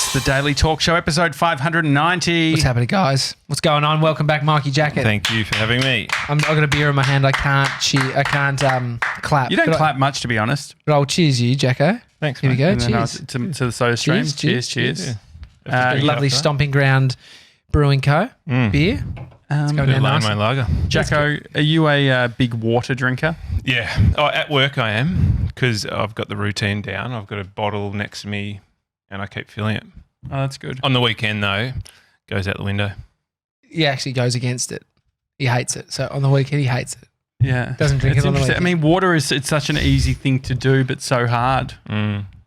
It's the Daily Talk Show, episode 590. What's happening, guys? What's going on? Welcome back, Mikey Jackett. Thank you for having me. I've got a beer in my hand. I can't clap. You don't clap much, to be honest. But I'll cheers you, Jacko. Thanks, Here we go. And then Cheers. to the soda stream. Cheers. Lovely Stomping Ground Brewing Co. Beer. It's going down nice. My lager. Jacko, are you a big water drinker? Yeah. Oh, at work I am because I've got the routine down. I've got a bottle next to me and I keep filling it. Oh, that's good. On the weekend, though, goes out the window. He actually goes against it. He hates it. So on the weekend, he hates it. Yeah. Doesn't drink It's it on the interesting. weekend. I mean, water it's such an easy thing to do, but so hard.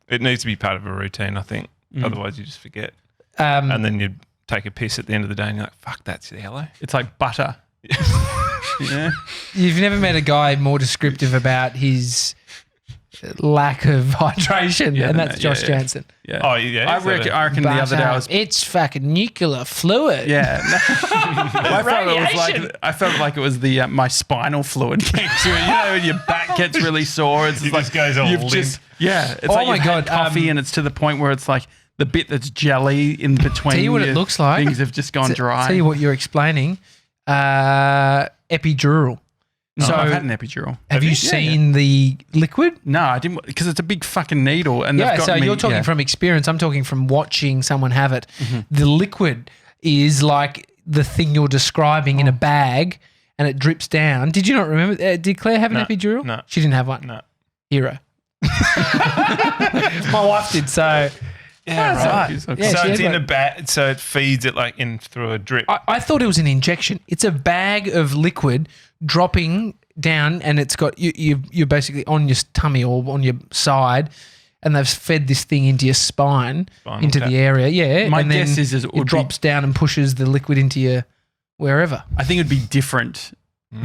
It needs to be part of a routine, I think. Otherwise, you just forget. Um, And then you take a piss at the end of the day and you're like, fuck, that's yellow. It's like butter. Yeah. You've never met a guy more descriptive about his lack of hydration, and that's Josh Janssen. Yeah. Oh, yeah. I reckon the other day I was... It's fucking nuclear fluid. Yeah. I felt like it was the my spinal fluid. You know, when your back gets really sore. It's It like just goes all you've limp. just it's Oh like my you've had God, coffee and it's to the point where it's like the bit that's jelly in between. Tell you what it looks like. Things have just gone dry. Tell you what you're explaining. Epidural. So I've had an epidural. Have you seen the liquid? No, I didn't, because it's a big fucking needle. And they've got so me, you're talking from experience. I'm talking from watching someone have it. The liquid is like the thing you're describing in a bag, and it drips down. Did you not remember? Did Claire have an epidural? No. She didn't have one. No. Hero. My wife did, so... Yeah, right. So Yeah, So she it's had in one. a bag, so it feeds it like in through a drip. I thought it was an injection. It's a bag of liquid dropping down, and it's got you're basically on your tummy or on your side, and they've fed this thing into your spine, Spinal into tap. the area. Yeah, My and then guess is it would be- drops down and pushes the liquid into your wherever. I think it'd be different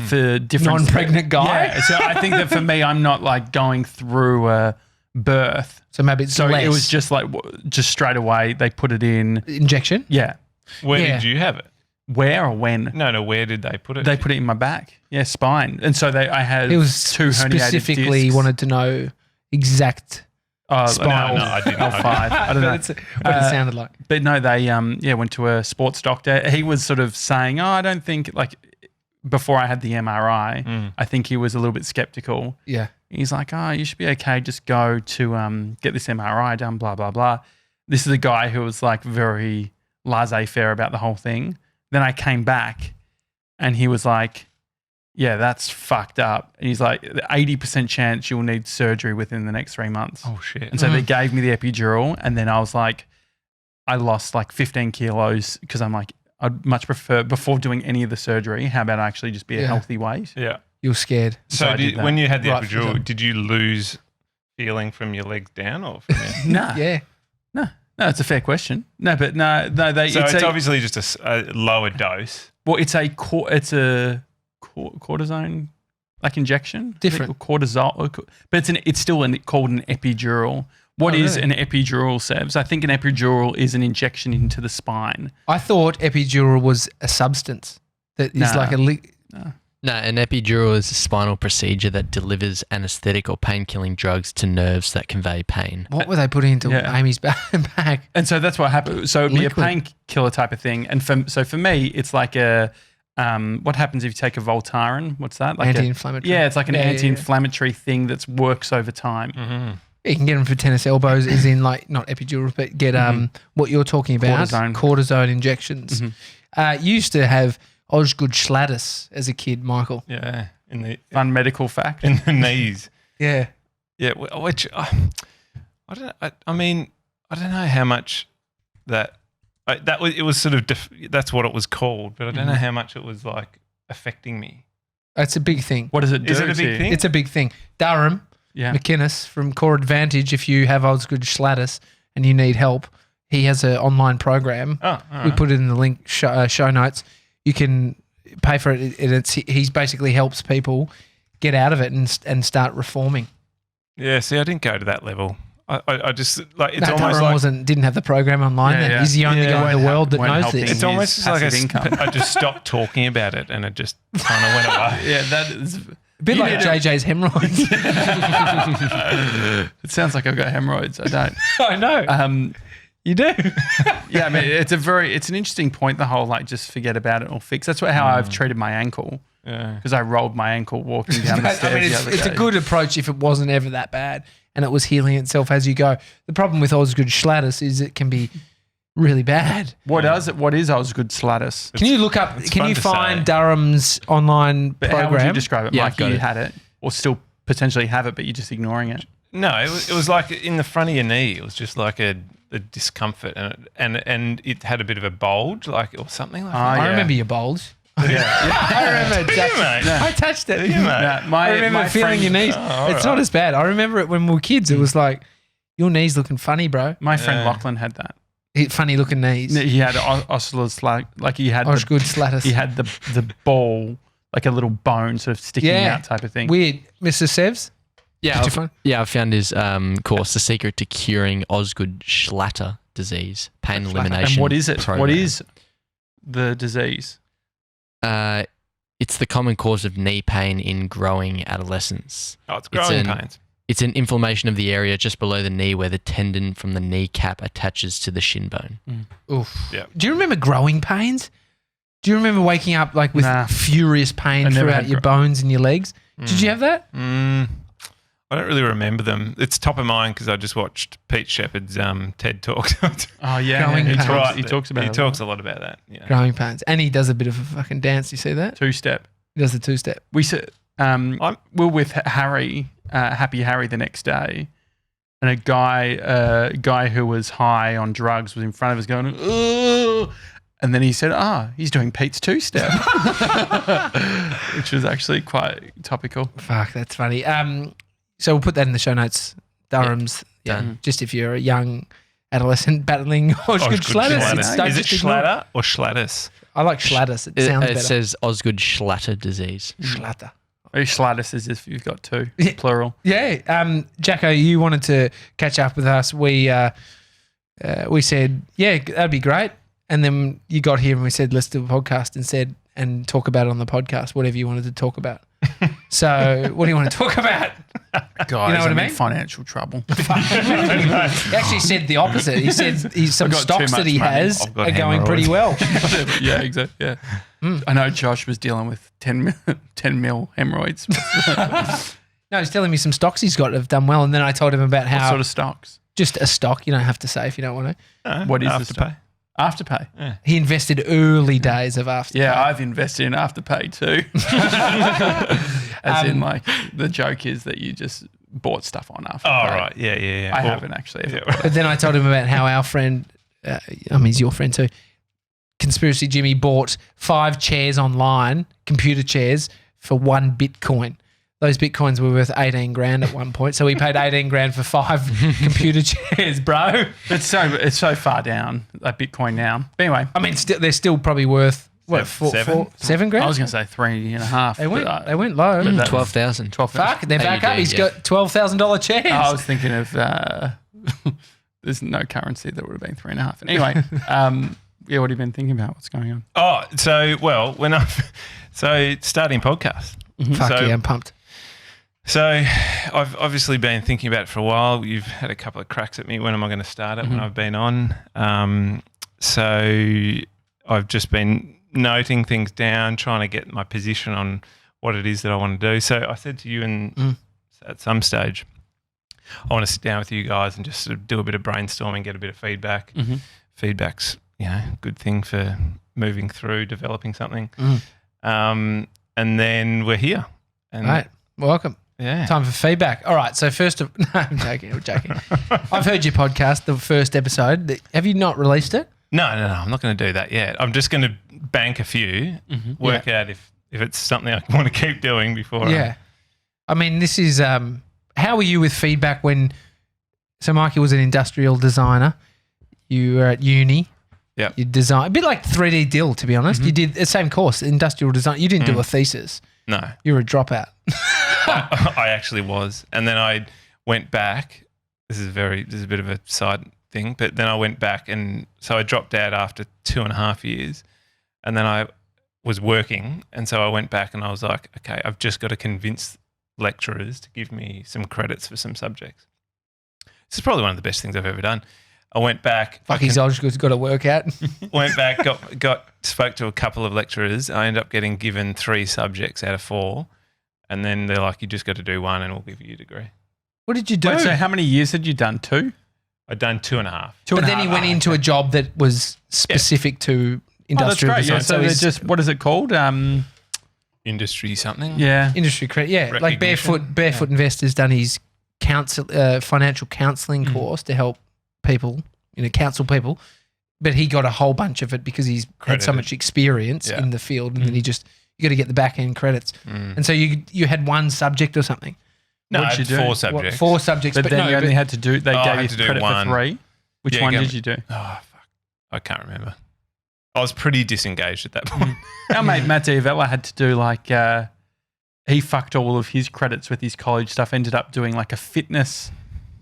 for different... Non-pregnant guy? Yeah, so I think that for me, I'm not like going through a birth. So maybe it's So less. it was just like, just straight away, they put it in. injection. Yeah. Where Yeah. did you have it? Where or when? No, where did they put it? They put it in my back. Yeah, spine. And so I had It was two herniated specifically discs. wanted to know exact Spinal. No, I didn't know. L5. I don't know. That's what it sounded like. But no, they went to a sports doctor. He was sort of saying, I don't think, like, before I had the MRI, I think he was a little bit skeptical. Yeah. He's like, you should be okay. Just go to get this MRI done, blah, blah, blah. This is a guy who was like very laissez-faire about the whole thing. Then I came back and he was like, yeah, that's fucked up. And he's like, 80% chance you'll need surgery within the next 3 months. Oh, shit. And so they gave me the epidural, and then I was like, I lost like 15 kilos because I'm like, I'd much prefer, before doing any of the surgery, how about I actually just be a healthy weight? Yeah. You were scared. So I So did that. when you had the Right, epidural, did you lose feeling from your legs down or from your... No, Yeah. no, it's a fair question. No, but no, they. So it's a, obviously just a lower dose. well, it's a cortisone like injection, Different. cortisol, but it's still called an epidural. What Oh, is really? an epidural, Sebs? I think an epidural is an injection into the spine. I thought epidural was a substance that is Nah. like a No, an epidural is a spinal procedure that delivers anaesthetic or pain-killing drugs to nerves that convey pain. what were they putting into Yeah. Amy's back? And so that's what happened. So it'd be a Liquid. painkiller type of thing. And for me, it's like a what happens if you take a Voltaren? What's that? Like Anti-inflammatory. Yeah, it's like an Yeah, yeah, yeah. anti-inflammatory thing that works over time. You can get them for tennis elbows, is in like not epidurals, but get what you're talking about, cortisone injections. Used to have Osgood Schlatter as a kid, Michael. Yeah. In the Fun medical fact. in the knees. Yeah. Yeah, which I don't know. I mean, I don't know how much it was sort of that's what it was called, but I don't know how much it was like affecting me. It's a big thing. What does it do? Is it a to big you? thing? It's a big thing. Durham, Yeah. McInnes from Core Advantage, if you have Osgood Schlatter and you need help, he has an online program. Oh, all We right. put it in the link show notes. You can pay for it. He's basically helps people get out of it and start reforming. Yeah, see, I didn't go to that level. I just like it's No, almost Durham like didn't have the program online. Yeah, then. yeah. He's the only Yeah. guy in the world that Won't knows help this. him. it's almost his like passive income. I just stopped talking about it and it just kind of went away. Yeah, that is. A bit like JJ's hemorrhoids. It sounds like I've got hemorrhoids. I don't. I know. You do. Yeah, I mean, it's an interesting point, the whole like just forget about it or fix. That's how I've treated my ankle Yeah. because I rolled my ankle walking down the But, stairs. I mean, the other it's a day. good approach if it wasn't ever that bad and it was healing itself as you go. The problem with Osgood Schlatter is it can be really bad. What is Osgood Schlatter? Can you look up? it's Can fun you to find say. Durham's online But how would you program? describe it, Yeah, Mike? I've got You it. had it, or still potentially have it, but you're just ignoring it. No, it was like in the front of your knee. It was just like a discomfort, and it had a bit of a bulge, like or something like that. Oh, I yeah. remember your bulge. Yeah. I remember. mate. I touched it. Yeah, mate. No, I remember feeling your knees. It's not as bad. I remember it when we were kids. It was like your knees looking funny, bro. My friend Yeah. Lachlan had that. Funny looking knees. He had oscillus, like he had Osgood Schlatter. he had the ball, like a little bone sort of sticking Yeah. out type of thing. Weird, Mr. Sevs. Yeah, Did you find? I found his course, The Secret to Curing Osgood Schlatter Disease, Pain Elimination. And what is it? Program. What is the disease? It's the common cause of knee pain in growing adolescents. Oh, it's growing an- pains. It's an inflammation of the area just below the knee where the tendon from the kneecap attaches to the shin bone. Oof. Yeah. Do you remember growing pains? Do you remember waking up like with Nah. furious pain I never throughout had your bones and your legs? Did you have that? I don't really remember them. It's top of mind because I just watched Pete Shepherd's TED Talk. Oh yeah, Growing he pains. talks, he talks about He it. talks a lot about that. Yeah. Growing pains. And he does a bit of a fucking dance. You see that? 2-step. He does the 2-step. We said we're with Harry, Happy Harry, the next day, and a guy who was high on drugs was in front of us going, "Ugh," and then he said, he's doing Pete's 2-step," which was actually quite topical. Fuck, that's funny. So we'll put that in the show notes. Durham's. Yeah. Done. Just if you're a young adolescent battling Osgood Schlatter. Schlatter. Is it Schlatter or Schlatters? I like Schlatter. It sounds It better. says Osgood Schlatter Disease. Schlatter. Schlatter is if you've got two, Yeah. plural. Yeah. Jacko, you wanted to catch up with us. We said, yeah, that'd be great. And then you got here and we said, let's do a podcast and talk about it on the podcast, whatever you wanted to talk about. So what do you want to talk about? Guys, You know what I I'm mean? in financial trouble. He actually said the opposit. He said some I've got stocks too that he much money. has I've got are going pretty hemorrhoids. well. Yeah, exactly. Yeah. I know Josh was dealing with 10 mil hemorrhoids. No, he's telling me some stocks he's got that have done well. And then I told him about What how sort of stocks? just a stock, you don't have to say if you don't want to. What is the Afterpay? stock? Afterpay. He invested early days of Afterpay. Yeah, I've invested in Afterpay too. As in, like, the joke is that you just bought stuff on Afterpay. Oh, right. Yeah. I Well, haven't actually. Ever. yeah. But then I told him about how our friend, he's your friend too, Conspiracy Jimmy bought 5 chairs online, computer chairs, for 1 Bitcoin. Those Bitcoins were worth 18 grand at one point. So he paid 18 grand for 5 computer chairs, bro. It's so far down, like Bitcoin now. But anyway, I mean, they're still probably worth, what, Seven? 7 grand? I was going to say 3.5. They went, but, they went low. but that- 12,000. 12,000. Fuck, they're back up. AUD, He's yeah. got $12,000 chairs. I was thinking of there's no currency that would have been 3.5. Anyway, yeah, what have you been thinking about? What's going on? Oh, starting podcast. Fuck so- yeah, I'm pumped. So I've obviously been thinking about it for a while. You've had a couple of cracks at me. When am I going to start it? When I've been on. So I've just been noting things down, trying to get my position on what it is that I want to do. So I said to you at some stage, I want to sit down with you guys and just sort of do a bit of brainstorming, get a bit of feedback. Feedback's, a good thing for moving through, developing something. And then we're here. And Right, welcome. yeah. Time for feedback. All right. So first of, no, I'm joking. I've heard your podcast, the first episode. Have you not released it? No, I'm not going to do that yet. I'm just going to bank a few, work out if it's something I want to keep doing before. Yeah. I mean, this is, how were you with feedback when, so Mikey was an industrial designer. You were at uni. Yeah. You design, a bit like 3D Dill, to be honest. You did the same course, industrial design. You didn't do a thesis. No, You were a dropout. I actually was, and then I went back. This is a bit of a side thing, but then I went back, and so I dropped out after 2.5 years, and then I was working, and so I went back, and I was like, okay, I've just got to convince lecturers to give me some credits for some subjects. This is probably one of the best things I've ever done. I went back. Fuck, his Osgood's got to work out. Went back, spoke to a couple of lecturers. I ended up getting given 3 subjects out of 4. And then they're like, you just got to do 1 and we'll give you a degree. What did you do? Wait, so how many years had you done? 2? I'd done 2.5. But then he went into a job that was specific to industrial that's great. design. Yeah, so they're just, what is it called? Industry something? Yeah. Industry credit. Yeah, like Barefoot Investor's done his financial counselling course to help people, counsel people. But he got a whole bunch of it because he's had so much experience in the field, and then you got to get the back end credits. And so you had 1 subject or something. No, What'd you do? 4 subjects. 4 subjects, But then you only had to do, they gave you credit for 3. Which one did you do? Oh, fuck. I can't remember. I was pretty disengaged at that point. Our mate Matt Diavella had to do like, he fucked all of his credits with his college stuff, ended up doing like a fitness,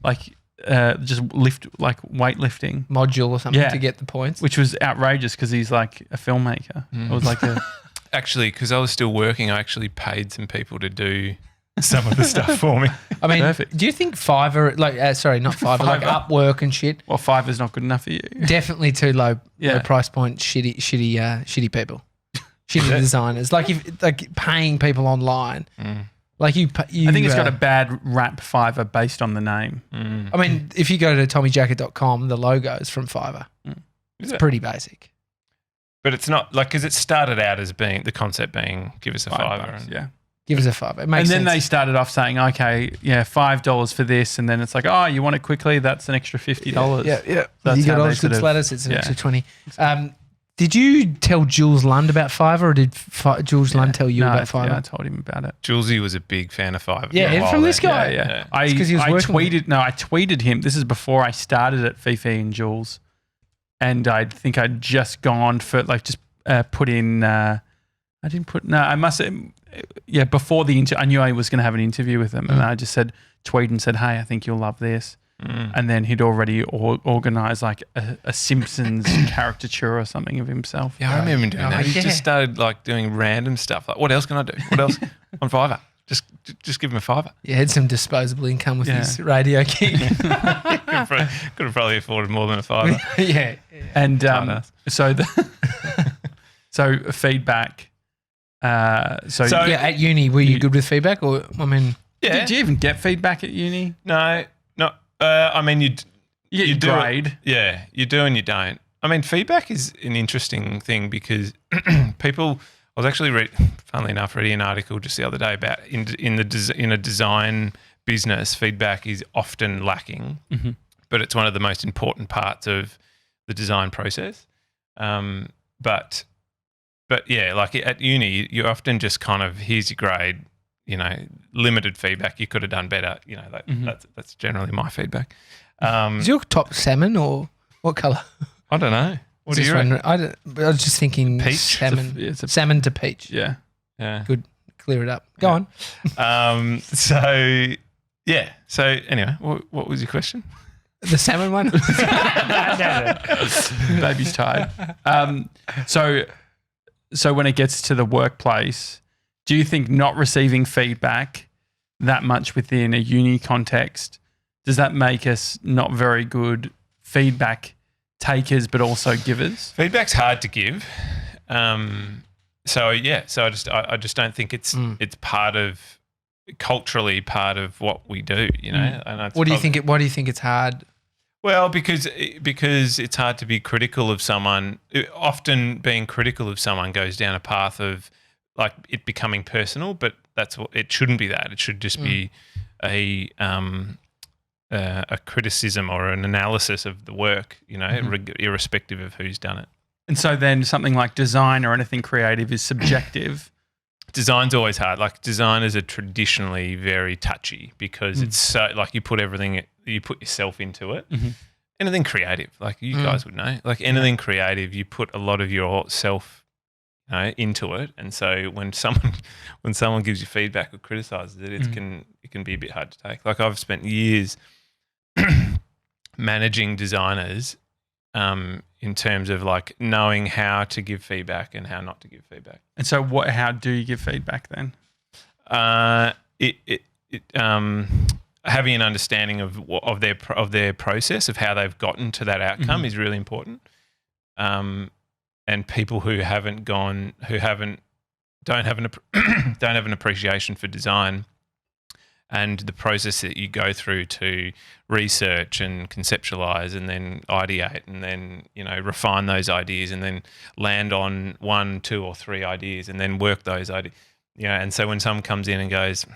like just weightlifting module or something to get the points. which was outrageous because he's like a filmmaker. It was like a... Actually, because I was still working, I actually paid some people to do some of the stuff for me. I mean, Perfect. do you think Fiverr, like, sorry, not Fiverr, like Upwork and shit, Well, Fiverr's not good enough for you. definitely too low Yeah. price point, shitty people, shitty designers. Like paying people online, like you. I think it's got a bad rap, Fiverr, based on the name. I mean, if you go to TommyJackett.com, the logo's from Fiverr. It's pretty basic. But it's not like, because it started out as being the concept being give us a $5. Yeah. Give us a $5. It makes And then sense. they started off saying, okay, $5 for this. And then it's like, oh, you want it quickly? That's an extra $50. Yeah. That's You got how they Osgood sort of- Schlatter, it's an extra 20. Did you tell Jules Lund about Fiverr, or did Jules Lund tell you about Fiverr? Yeah, I told him about it. Julesy was a big fan of Fiverr. Yeah, for a and while from there. this guy. Yeah. Yeah. It's 'cause he was I working with tweeted him. This is before I started at Fifi and Jules. And I think I'd just gone for, like, just put in, I must have, before the interview, I knew I was going to have an interview with him. And I just tweeted and said, hey, I think you'll love this. And then he'd already organised like a Simpsons caricature or something of himself. Yeah, I remember him doing that. He yeah. just started like doing random stuff. Like, what else can I do? What else on Fiverr? Just give him a $5. You had some disposable income with his radio gig. Could have probably afforded more than a $5. Yeah. And Badass. so feedback. So Yeah, at uni, were you good with feedback? Or, I mean, Yeah. did you even get feedback at uni? No. I mean, you You do grade. it. Yeah, you do and you don't. I mean, feedback is an interesting thing because people. I was actually, funnily enough, reading an article just the other day about in a design business, feedback is often lacking, but it's one of the most important parts of the design process. But yeah, like at uni, you often just kind of, here's your grade, limited feedback. You could have done better. That's generally my feedback. is your top salmon or what colour? I don't know. What do you reckon? I was just thinking Peach? salmon. It's a- Salmon to peach. Yeah. Yeah. Good. Clear it up. Go on. So anyway, what was your question? The salmon one? Baby's tired. So when it gets to the workplace, do you think not receiving feedback that much within a uni context, does that make us not very good feedback takers but also givers? Feedback's hard to give. So I just don't think it's culturally part of what we do, And it's Why do you think it's hard? Well, because it's hard to be critical of someone. Often being critical of someone goes down a path of like it becoming personal, but it shouldn't be that. It should just be a criticism or an analysis of the work, irrespective of who's done it. And so then something like design or anything creative is subjective. Design's always hard. Like designers are traditionally very touchy because it's so like you put yourself into it. Anything creative, like you guys would know, like anything creative, you put a lot of yourself, into it. And so when someone gives you feedback or criticizes it, it can be a bit hard to take. Like I've spent years managing designers in terms of like knowing how to give feedback and how not to give feedback. And so how do you give feedback then? having an understanding of their process, of how they've gotten to that outcome is really important. And people who don't have an appreciation for design and the process that you go through to research and conceptualize and then ideate and then, refine those ideas and then land on 1, 2 or 3 ideas and then work those ideas. And so when someone comes in and goes,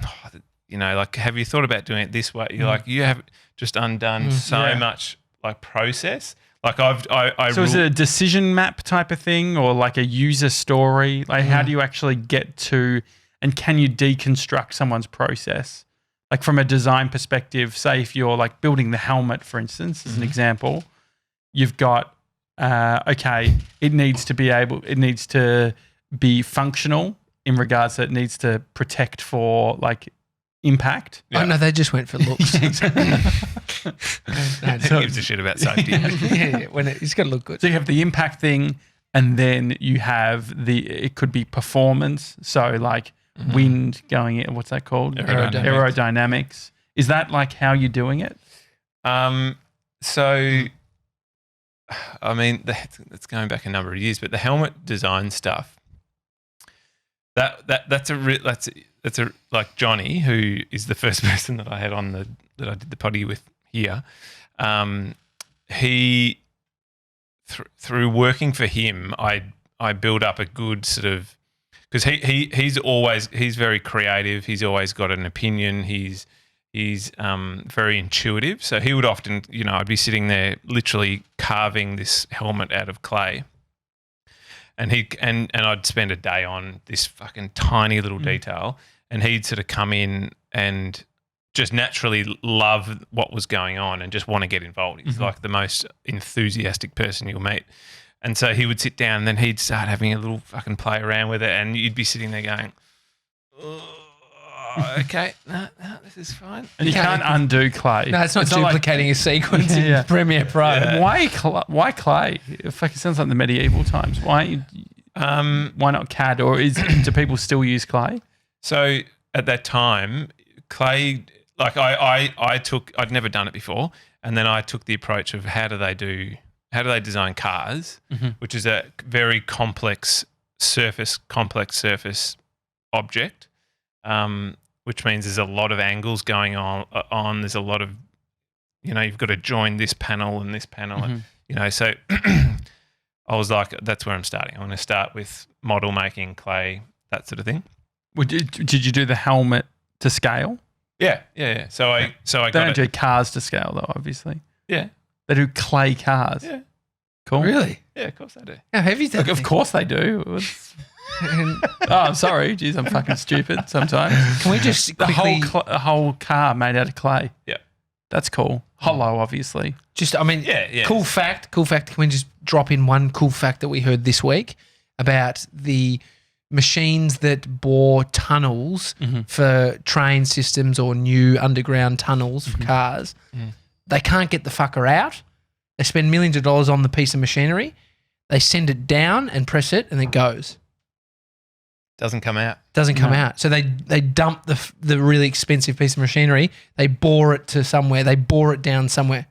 like, have you thought about doing it this way? You're like, you have just undone so much like process. Like So is it a decision map type of thing or like a user story? Like how do you actually get to, and can you deconstruct someone's process? Like from a design perspective, say if you're like building the helmet, for instance, as an example, you've got, it needs to be functional in regards to it needs to protect for like impact. Oh, no, they just went for looks. Who gives a shit about safety? It's got to look good. So you have the impact thing and then you have it could be performance. So like wind going in, what's that called? Aerodynamics. Is that like how you're doing it? So, I mean, that's going back a number of years, but the helmet design stuff, that's like Johnny, who is the first person that I had on that I did the potty with here. He through working for him, I built up a good sort of, because he's very creative. He's always got an opinion. He's very intuitive. So he would often, I'd be sitting there literally carving this helmet out of clay. And I'd spend a day on this fucking tiny little detail, and he'd sort of come in and just naturally love what was going on and just want to get involved. He's like the most enthusiastic person you'll meet. And so he would sit down and then he'd start having a little fucking play around with it, and you'd be sitting there going, okay, no, this is fine. And you can't undo clay. No, it's not duplicating a sequence in Premiere Pro. Yeah. Why clay? It fucking sounds like the medieval times. Why not CAD? Or do people still use clay? So at that time, clay, like I'd never done it before, and then I took the approach of how do they design cars, which is a very complex surface object, which means there's a lot of angles going on. There's a lot of, you've got to join this panel and this panel. And, so I was like, that's where I'm starting. I'm going to start with model making, clay, that sort of thing. Did you do the helmet to scale? Yeah. So I they don't do cars to scale though, obviously. Yeah. They do clay cars. Yeah. Cool. Really? Yeah, of course they do. How heavy is that? Look, of course they do. I'm sorry. Jeez, I'm fucking stupid sometimes. Can we just quickly... The whole car made out of clay. Yeah. That's cool. Hollow, obviously. Yeah. Cool fact. Can we just drop in one cool fact that we heard this week about the machines that bore tunnels for train systems or new underground tunnels for cars? They can't get the fucker out. They spend millions of dollars on the piece of machinery. They send it down and press it, and it goes. Doesn't come out. Doesn't come out. So they dump the really expensive piece of machinery. They bore it to somewhere. They bore it down somewhere.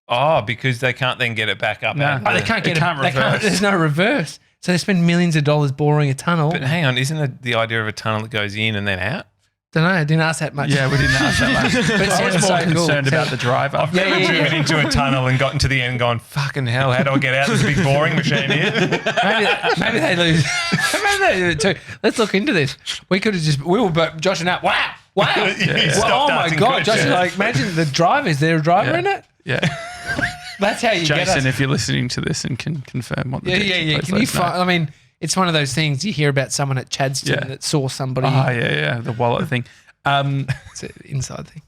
Oh, because they can't then get it back up. No, they can't get it. Reverse. There's no reverse. So they spend millions of dollars boring a tunnel. But hang on, isn't it the idea of a tunnel that goes in and then out? Don't know. I didn't ask that much. Yeah, we didn't ask that much. But I was more concerned about the driver. I've never driven into a tunnel and gotten to the end and gone, fucking hell, how do I get out? There's a big boring machine here. Maybe they lose. Maybe they do it too. Let's look into this. We were both Josh and that. Wow. Oh my God. Josh, imagine the driver. Is there a driver in it? Yeah. That's how you get us. Jason, if you're listening to this and can confirm what the Yeah. Can you find, it's one of those things you hear about someone at Chadston that saw somebody. Oh, yeah. The wallet thing. It's an inside thing.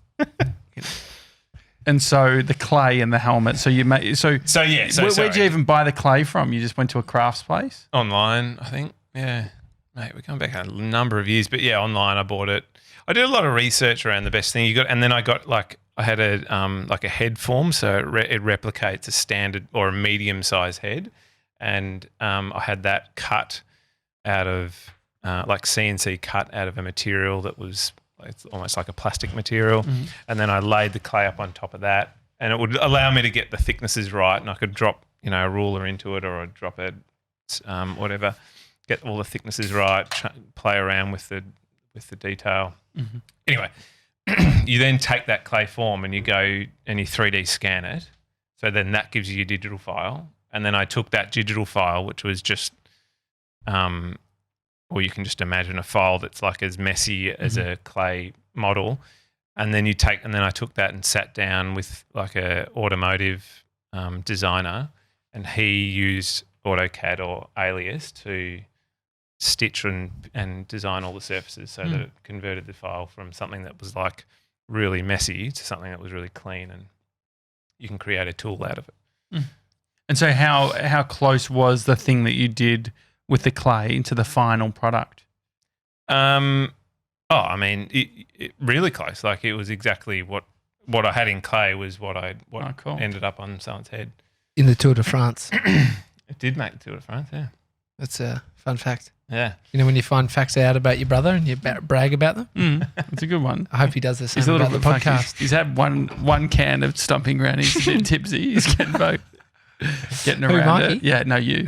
And so the clay and the helmet. So you made. Where'd you even buy the clay from? You just went to a crafts place? Online, I think. Yeah. Mate, we're going back a number of years. But yeah, online I bought it. I did a lot of research around the best thing you got. And then I got I had a head form. So it replicates a standard or a medium-sized head. And I had that cut out of CNC cut out of a material that was it's almost like a plastic material. Mm-hmm. And then I laid the clay up on top of that, and it would allow me to get the thicknesses right, and I could drop, a ruler into it, or I'd drop it, whatever, get all the thicknesses right, play around with the detail. Mm-hmm. Anyway, you then take that clay form and you go and you 3D scan it. So then that gives you your digital file. And then I took that digital file, which was just, or you can just imagine a file that's like as messy as a clay model. And then I took that and sat down with like a automotive designer, and he used AutoCAD or Alias to stitch and design all the surfaces so that it converted the file from something that was like really messy to something that was really clean, and you can create a tool out of it. And so how close was the thing that you did with the clay to the final product? It really close. Like it was exactly what I had in clay was what cool. ended up on someone's head. In the Tour de France. It did make the Tour de France, yeah. That's a fun fact. Yeah. When you find facts out about your brother and you brag about them? That's a good one. I hope he does the same He's a little about bit the funky. podcast. He's had one can of stomping ground. He's a bit tipsy. He's getting both. Getting Who, around Mikey? it. Yeah, no, you.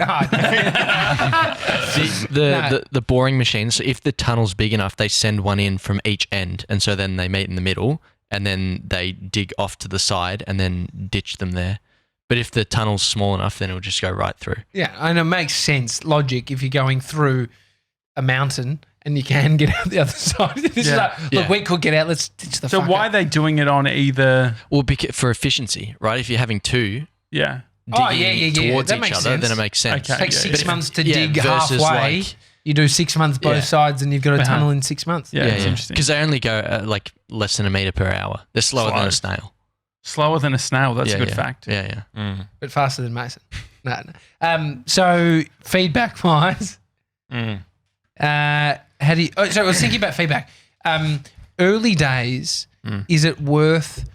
The boring machines, so if the tunnel's big enough, they send one in from each end, and so then they meet in the middle, and then they dig off to the side and then ditch them there. But if the tunnel's small enough, then it'll just go right through. Yeah, and it makes sense, logic, if you're going through a mountain and you can get out the other side. It's Yeah. like, look, we could get out, let's ditch the So fucker. why are they doing it on either? Well, for efficiency, right? If you're having two Yeah. Oh, digging yeah. towards That each makes other, sense. then it makes sense. Okay. It takes Yeah, 6 yeah. months to Yeah, dig versus halfway. like- You do 6 months both Yeah. sides and you've got a Uh-huh. tunnel in 6 months. Yeah, it's interesting. Because they only go like less than a metre per hour. They're slower than a snail. Slower than a snail. That's Yeah, a good yeah. fact. Yeah. But faster than Mason. No. So feedback-wise, how do you... Oh, so I was thinking about feedback. Early days, is it worth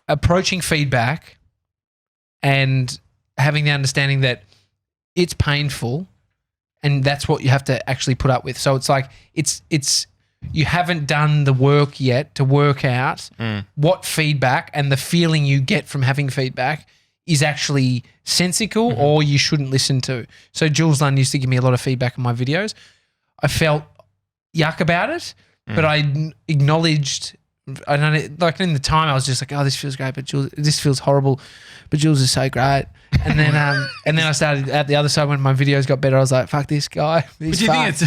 approaching feedback and having the understanding that it's painful and that's what you have to actually put up with? So it's like it's you haven't done the work yet to work out what feedback and the feeling you get from having feedback is actually sensical or you shouldn't listen to. So Jules Lunn used to give me a lot of feedback on my videos. I felt yuck about it, but I acknowledged, I don't know, like in the time I was just like, oh, this feels great, but Jules, this feels horrible, but Jules is so great. And then I started at the other side when my videos got better. I was like, fuck this guy. But do you think it's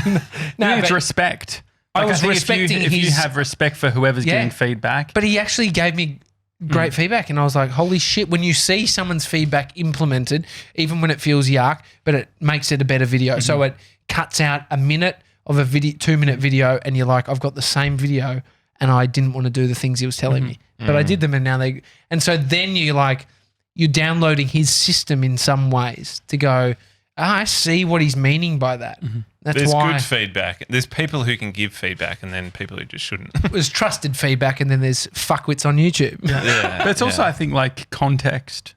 it's respect? I was think respecting if you his- have respect for whoever's Yeah. giving feedback. But he actually gave me great feedback, and I was like, holy shit, when you see someone's feedback implemented, even when it feels yuck, but it makes it a better video. So it cuts out a minute of a 2-minute video, and you're like, I've got the same video and I didn't want to do the things he was telling me. But I did them, and now and so then you're downloading his system in some ways to go, I see what he's meaning by that. That's There's why good feedback. There's people who can give feedback, and then people who just shouldn't. it was trusted feedback, and then there's fuckwits on YouTube. Yeah, But it's also, I think, like context.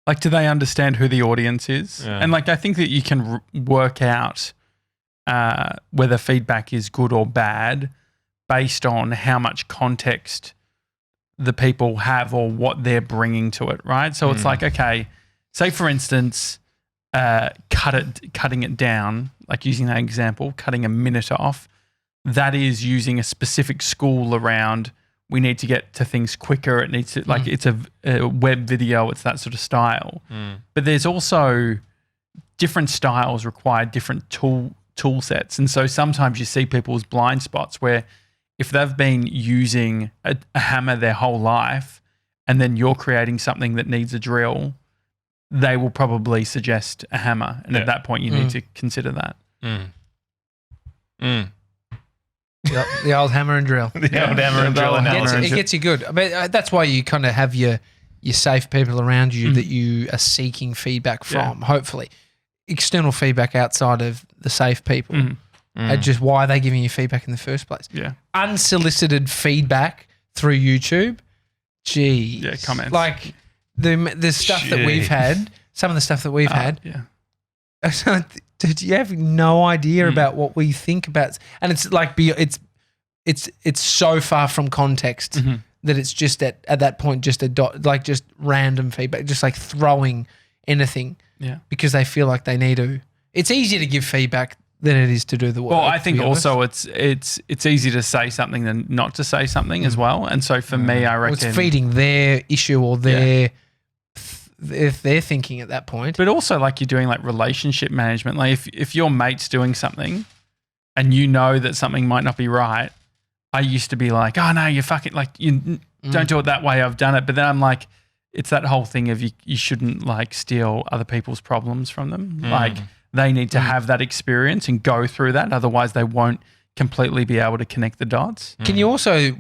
Like, do they understand who the audience is? Yeah. And like, I think that you can work out whether feedback is good or bad based on how much context the people have or what they're bringing to it, right? So it's like, okay, say for instance, cutting it down, like using that example, cutting a minute off, that is using a specific school around we need to get to things quicker. It needs to, like, it's a web video, it's that sort of style. But there's also different styles require different tool sets. And so sometimes you see people's blind spots where if they've been using a hammer their whole life and then you're creating something that needs a drill, they will probably suggest a hammer. And at that point, you need to consider that. Yep, the old hammer and drill. The old hammer and drill analogy. It gets you good. But that's why you kind of have your safe people around you that you are seeking feedback from, hopefully. External feedback outside of the safe people. Just why are they giving you feedback in the first place? Yeah. Unsolicited feedback through YouTube. Geez. Yeah, comments. Like the stuff that we've had, some of the stuff that we've had. Yeah. Dude, you have no idea about what we think about. And it's like, it's it's so far from context that it's just at that point just a dot, like just random feedback, just like throwing anything. Yeah. Because they feel like they need to. It's easier to give feedback than it is to do the work. Well, I think to be honest. also it's easy to say something than not to say something as well. And so for me, I Well, reckon it's feeding their issue or their if they're thinking at that point. But also like you're doing like relationship management. Like if your mate's doing something and you know that something might not be right, I used to be like, oh no, you're fucking like you don't do it that way. I've done it. But then I'm like, it's that whole thing of you shouldn't like steal other people's problems from them. Like they need to have that experience and go through that. Otherwise they won't completely be able to connect the dots. Can you also,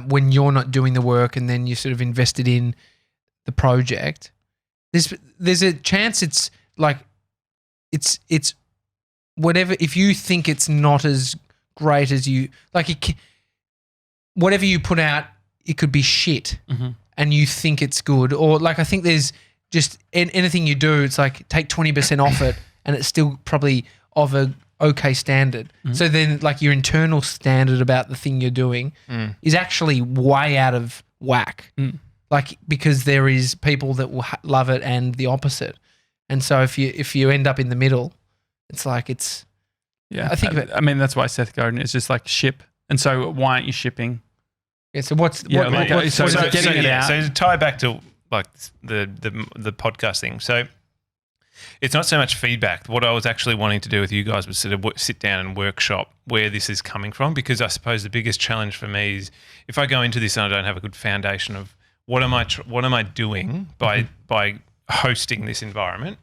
when you're not doing the work and then you're sort of invested in the project, there's a chance it's like it's whatever. If you think it's not as great as you like, whatever you put out, it could be shit, and you think it's good. Or like I think there's just anything you do, it's like take 20% off it, and it's still probably of a okay standard. So then like your internal standard about the thing you're doing is actually way out of whack. Like because there is people that will love it and the opposite. And so if you end up in the middle, it's like it's I think I mean that's why Seth Godin is just like ship. And so why aren't you shipping? Yeah, so what's So getting it out. So to tie back to like the podcast thing. So it's not so much feedback. What I was actually wanting to do with you guys was sort of sit down and workshop where this is coming from, because I suppose the biggest challenge for me is if I go into this and I don't have a good foundation of what am I doing by hosting this environment,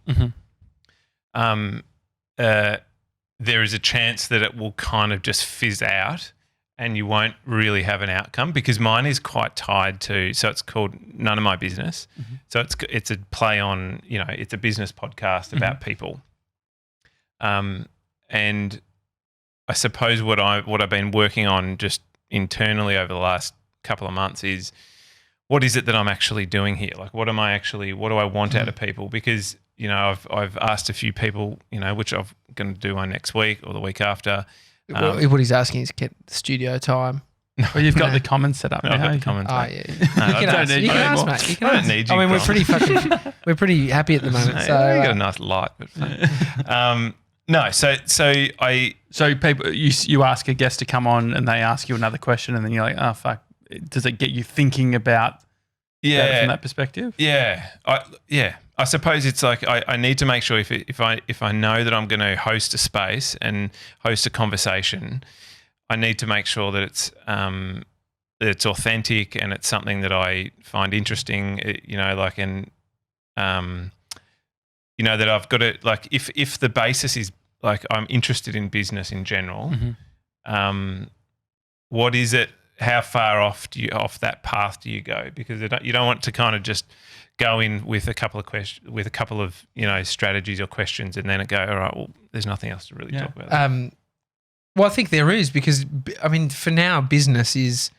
there is a chance that it will kind of just fizz out and you won't really have an outcome, because mine is quite tied to, so it's called None of My Business. So it's a play on, it's a business podcast about people. And I suppose what I've been working on just internally over the last couple of months is what is it that I'm actually doing here? Like what do I want out of people? Because, I've asked a few people, which I'm going to do one next week or the week after. What he's asking is get the studio time. Well, you've got the comments set up. I've got the comments. Oh, yeah. You can ask, mate. You can I don't ask. need you. I mean, we're pretty happy at the moment. No, So you got a nice light, but fine. No, So people, you ask a guest to come on and they ask you another question and then you're like, oh fuck, does it get you thinking about that from that perspective? I suppose it's like I need to make sure if I know that I'm going to host a space and host a conversation, I need to make sure that it's authentic and it's something that I find interesting. That I've got to like if the basis is like I'm interested in business in general, what is it? How far off that path do you go? Because you don't want to kind of just go in with a couple of strategies or questions and then it go, all right, well, there's nothing else to really talk about. Well, I think there is, because I mean, for now, business is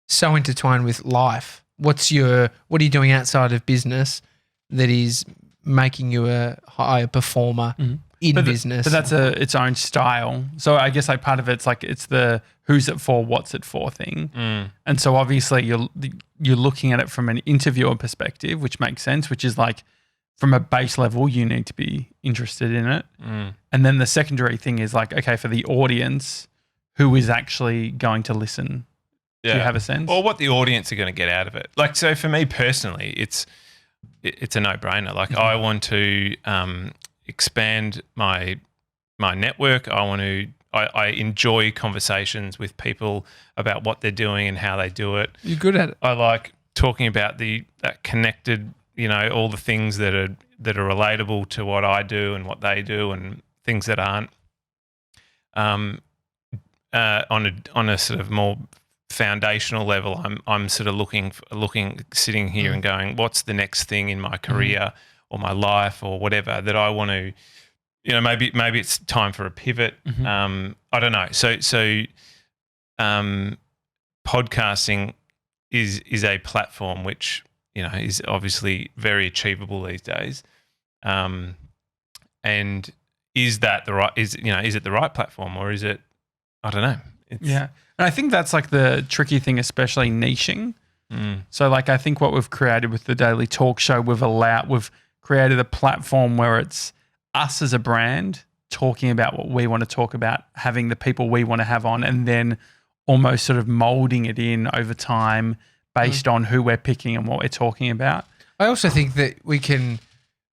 so intertwined with life. What are you doing outside of business that is making you a higher performer in business? But that's its own style. So I guess like part of it's like it's the who's it for, what's it for thing. And so obviously you're looking at it from an interviewer perspective, which makes sense, which is like from a base level, you need to be interested in it. And then the secondary thing is like, okay, for the audience, who is actually going to listen? Do you have a sense? Or what the audience are going to get out of it. Like, so for me personally, it's a no-brainer. Like I want to expand my network. I enjoy conversations with people about what they're doing and how they do it. You're good at it. I like talking about that connected, all the things that are relatable to what I do and what they do, and things that aren't. On a sort of more foundational level, I'm sort of looking, sitting here and going, what's the next thing in my career or my life or whatever that I want to, maybe it's time for a pivot. I don't know. So podcasting is a platform which, is obviously very achievable these days. And is that is it the right platform, or is it, I don't know. Yeah. And I think that's like the tricky thing, especially niching. So like I think what we've created with the Daily Talk Show, we've created a platform where it's us as a brand talking about what we want to talk about, having the people we want to have on, and then almost sort of molding it in over time based on who we're picking and what we're talking about. I also think that we can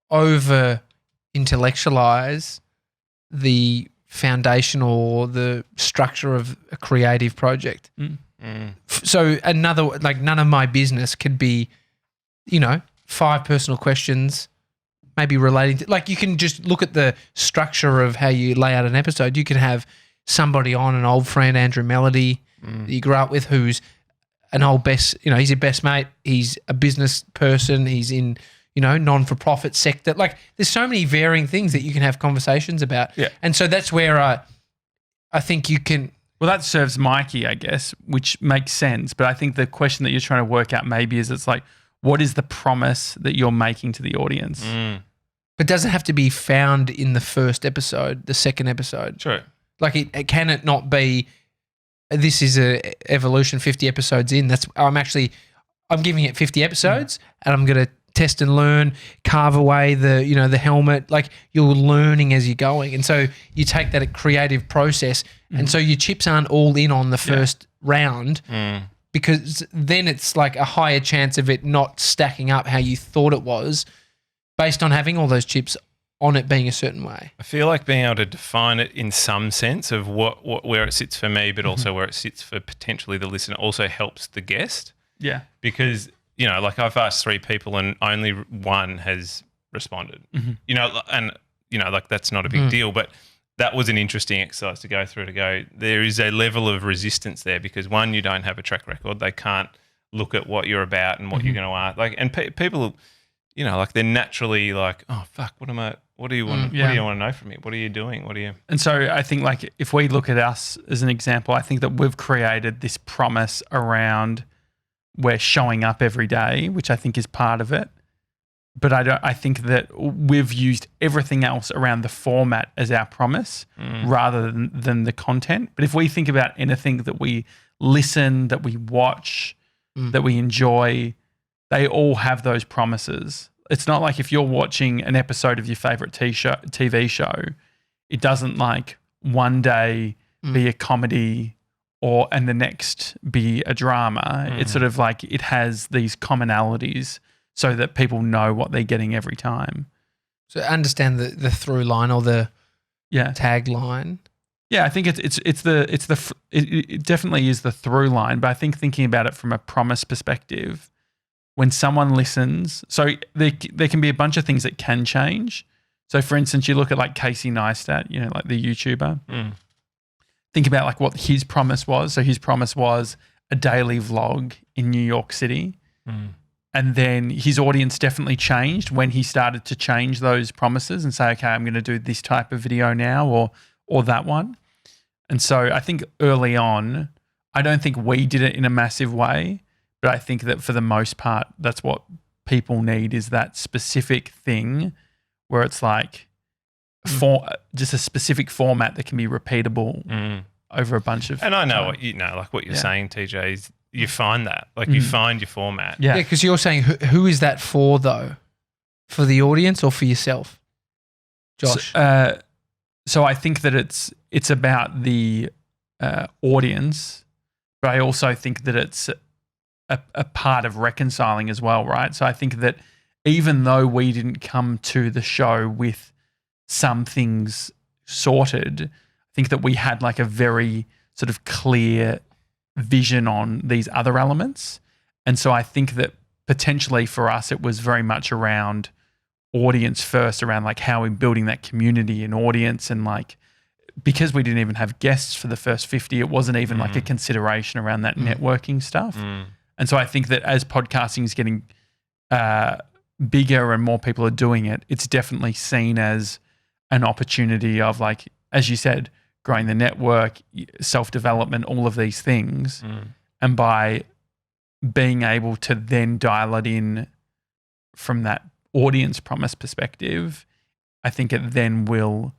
over intellectualize the foundational or the structure of a creative project. So another, like, none of my business could be, 5 personal questions, maybe relating to, like, you can just look at the structure of how you lay out an episode. You can have somebody on, an old friend, Andrew Melody, that you grew up with, who's an old best, he's your best mate. He's a business person. He's in, non-for-profit sector. Like, there's so many varying things that you can have conversations about. Yeah. And so that's where I think you can. Well, that serves Mikey, I guess, which makes sense. But I think the question that you're trying to work out maybe is it's like, what is the promise that you're making to the audience? But does it have to be found in the first episode, the second episode? True. Like, can it not be, this is a evolution 50 episodes in, I'm giving it 50 episodes and I'm going to test and learn, carve away the helmet. Like, you're learning as you're going. And so you take that creative process and so your chips aren't all in on the first round because then it's like a higher chance of it not stacking up how you thought it was based on having all those chips on it being a certain way. I feel like being able to define it in some sense of where it sits for me, but also where it sits for potentially the listener also helps the guest. Yeah. Because, like I've asked 3 people and only 1 has responded, like that's not a big deal, but that was an interesting exercise to go through, there is a level of resistance there because 1, you don't have a track record. They can't look at what you're about and what you're going to ask. Like, and people, like they're naturally like, oh, fuck, what do you want? What do you want to know from me? What are you doing? And so I think like if we look at us as an example, I think that we've created this promise around we're showing up every day, which I think is part of it. But I think that we've used everything else around the format as our promise rather than the content. But if we think about anything that we listen, that we watch, that we enjoy, they all have those promises. It's not like if you're watching an episode of your favorite TV show, it doesn't like one day be a comedy and the next be a drama. It's sort of like it has these commonalities so that people know what they're getting every time. So understand the through line or the tagline. Yeah, I think it definitely is the through line. But I think thinking about it from a promise perspective, when someone listens, so there can be a bunch of things that can change. So for instance, you look at like Casey Neistat, like the YouTuber. Think about like what his promise was. So his promise was a daily vlog in New York City. And then his audience definitely changed when he started to change those promises and say, okay, I'm going to do this type of video now or that one. And so I think early on, I don't think we did it in a massive way, but I think that for the most part, that's what people need is that specific thing where it's like just a specific format that can be repeatable over a bunch of And I know time. what you're saying, TJ, is you find that. Like you find your format. Yeah, because you're saying who is that for though? For the audience or for yourself? Josh? So I think that it's about the audience, but I also think that it's a part of reconciling as well, right? So I think that even though we didn't come to the show with some things sorted, I think that we had like a very sort of clear vision on these other elements. And so I think that potentially for us, it was very much around audience first, around like how we're building that community and audience. And like, because we didn't even have guests for the first 50, it wasn't even like a consideration around that networking stuff. And so I think that as podcasting is getting bigger and more people are doing it, it's definitely seen as an opportunity of like, as you said, growing the network, self-development, all of these things. And by being able to then dial it in from that audience promise perspective, I think it then will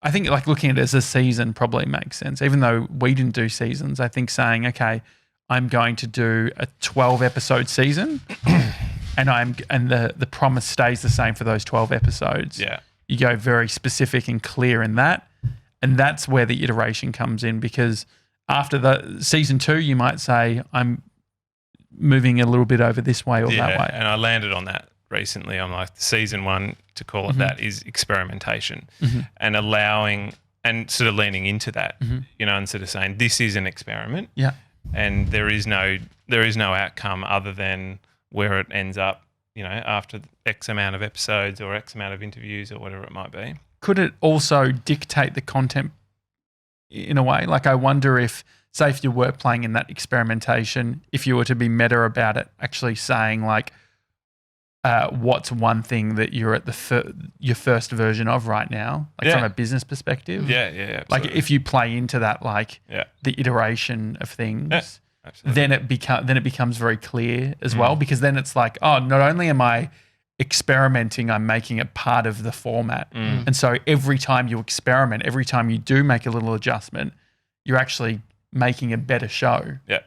I think like looking at it as a season probably makes sense. Even though we didn't do seasons, I think saying, okay, I'm going to do a 12 episode season and the promise stays the same for those 12 episodes. Yeah. You go very specific and clear in that. And that's where the iteration comes in, because after the season 2, you might say, I'm moving a little bit over this way or that way. And I landed on that recently. I'm like, season 1, to call it that, is experimentation and allowing and sort of leaning into that, you know, and sort of saying this is an experiment. Yeah. And there is no outcome other than where it ends up, you know, after X amount of episodes or X amount of interviews or whatever it might be. Could it also dictate the content in a way? Like I wonder if, say if you were playing in that experimentation, if you were to be meta about it, actually saying like, what's one thing that you're at your first version of right now, like from a business perspective? Yeah, absolutely. Like if you play into that, like the iteration of things, then it becomes very clear as well, because then it's like, oh, not only am I experimenting, I'm making it part of the format. And so every time you experiment, every time you do make a little adjustment, you're actually making a better show. Yeah.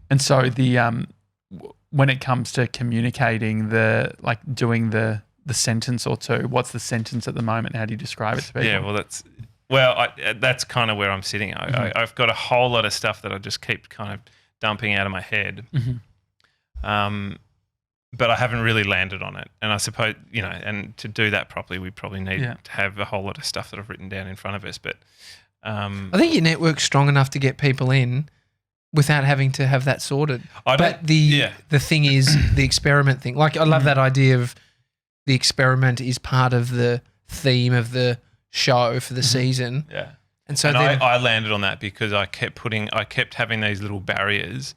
And so when it comes to communicating doing the sentence or two, what's the sentence at the moment? How do you describe it to people? Yeah, that's kind of where I'm sitting. I've got a whole lot of stuff that I just keep kind of dumping out of my head. But I haven't really landed on it. And I suppose, you know, and to do that properly, we probably need to have a whole lot of stuff that I've written down in front of us. But I think your network's strong enough to get people in without having to have that sorted. But the thing is the experiment thing. Like I love that idea of the experiment is part of the theme of the show for the season. Yeah. And so I landed on that because I kept having these little barriers,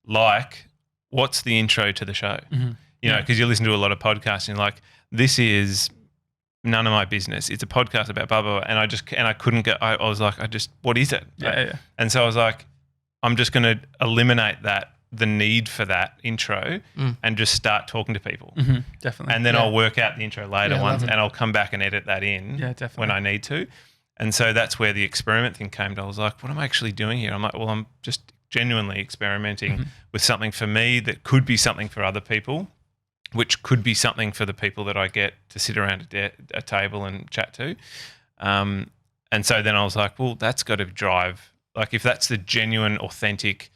like what's the intro to the show? You know, because you listen to a lot of podcasts and you're like, this is none of my business. It's a podcast about blah, blah, blah. And I couldn't get, I was like, what is it? Yeah. And so I was like, I'm just going to eliminate the need for that intro and just start talking to people. Definitely. And then I'll work out the intro later once and I'll come back and edit that in when I need to. And so that's where the experiment thing came to. I was like, what am I actually doing here? I'm like, well, I'm just genuinely experimenting with something for me that could be something for other people, which could be something for the people that I get to sit around a table and chat to. And so then I was like, well, that's got to drive, like if that's the genuine, authentic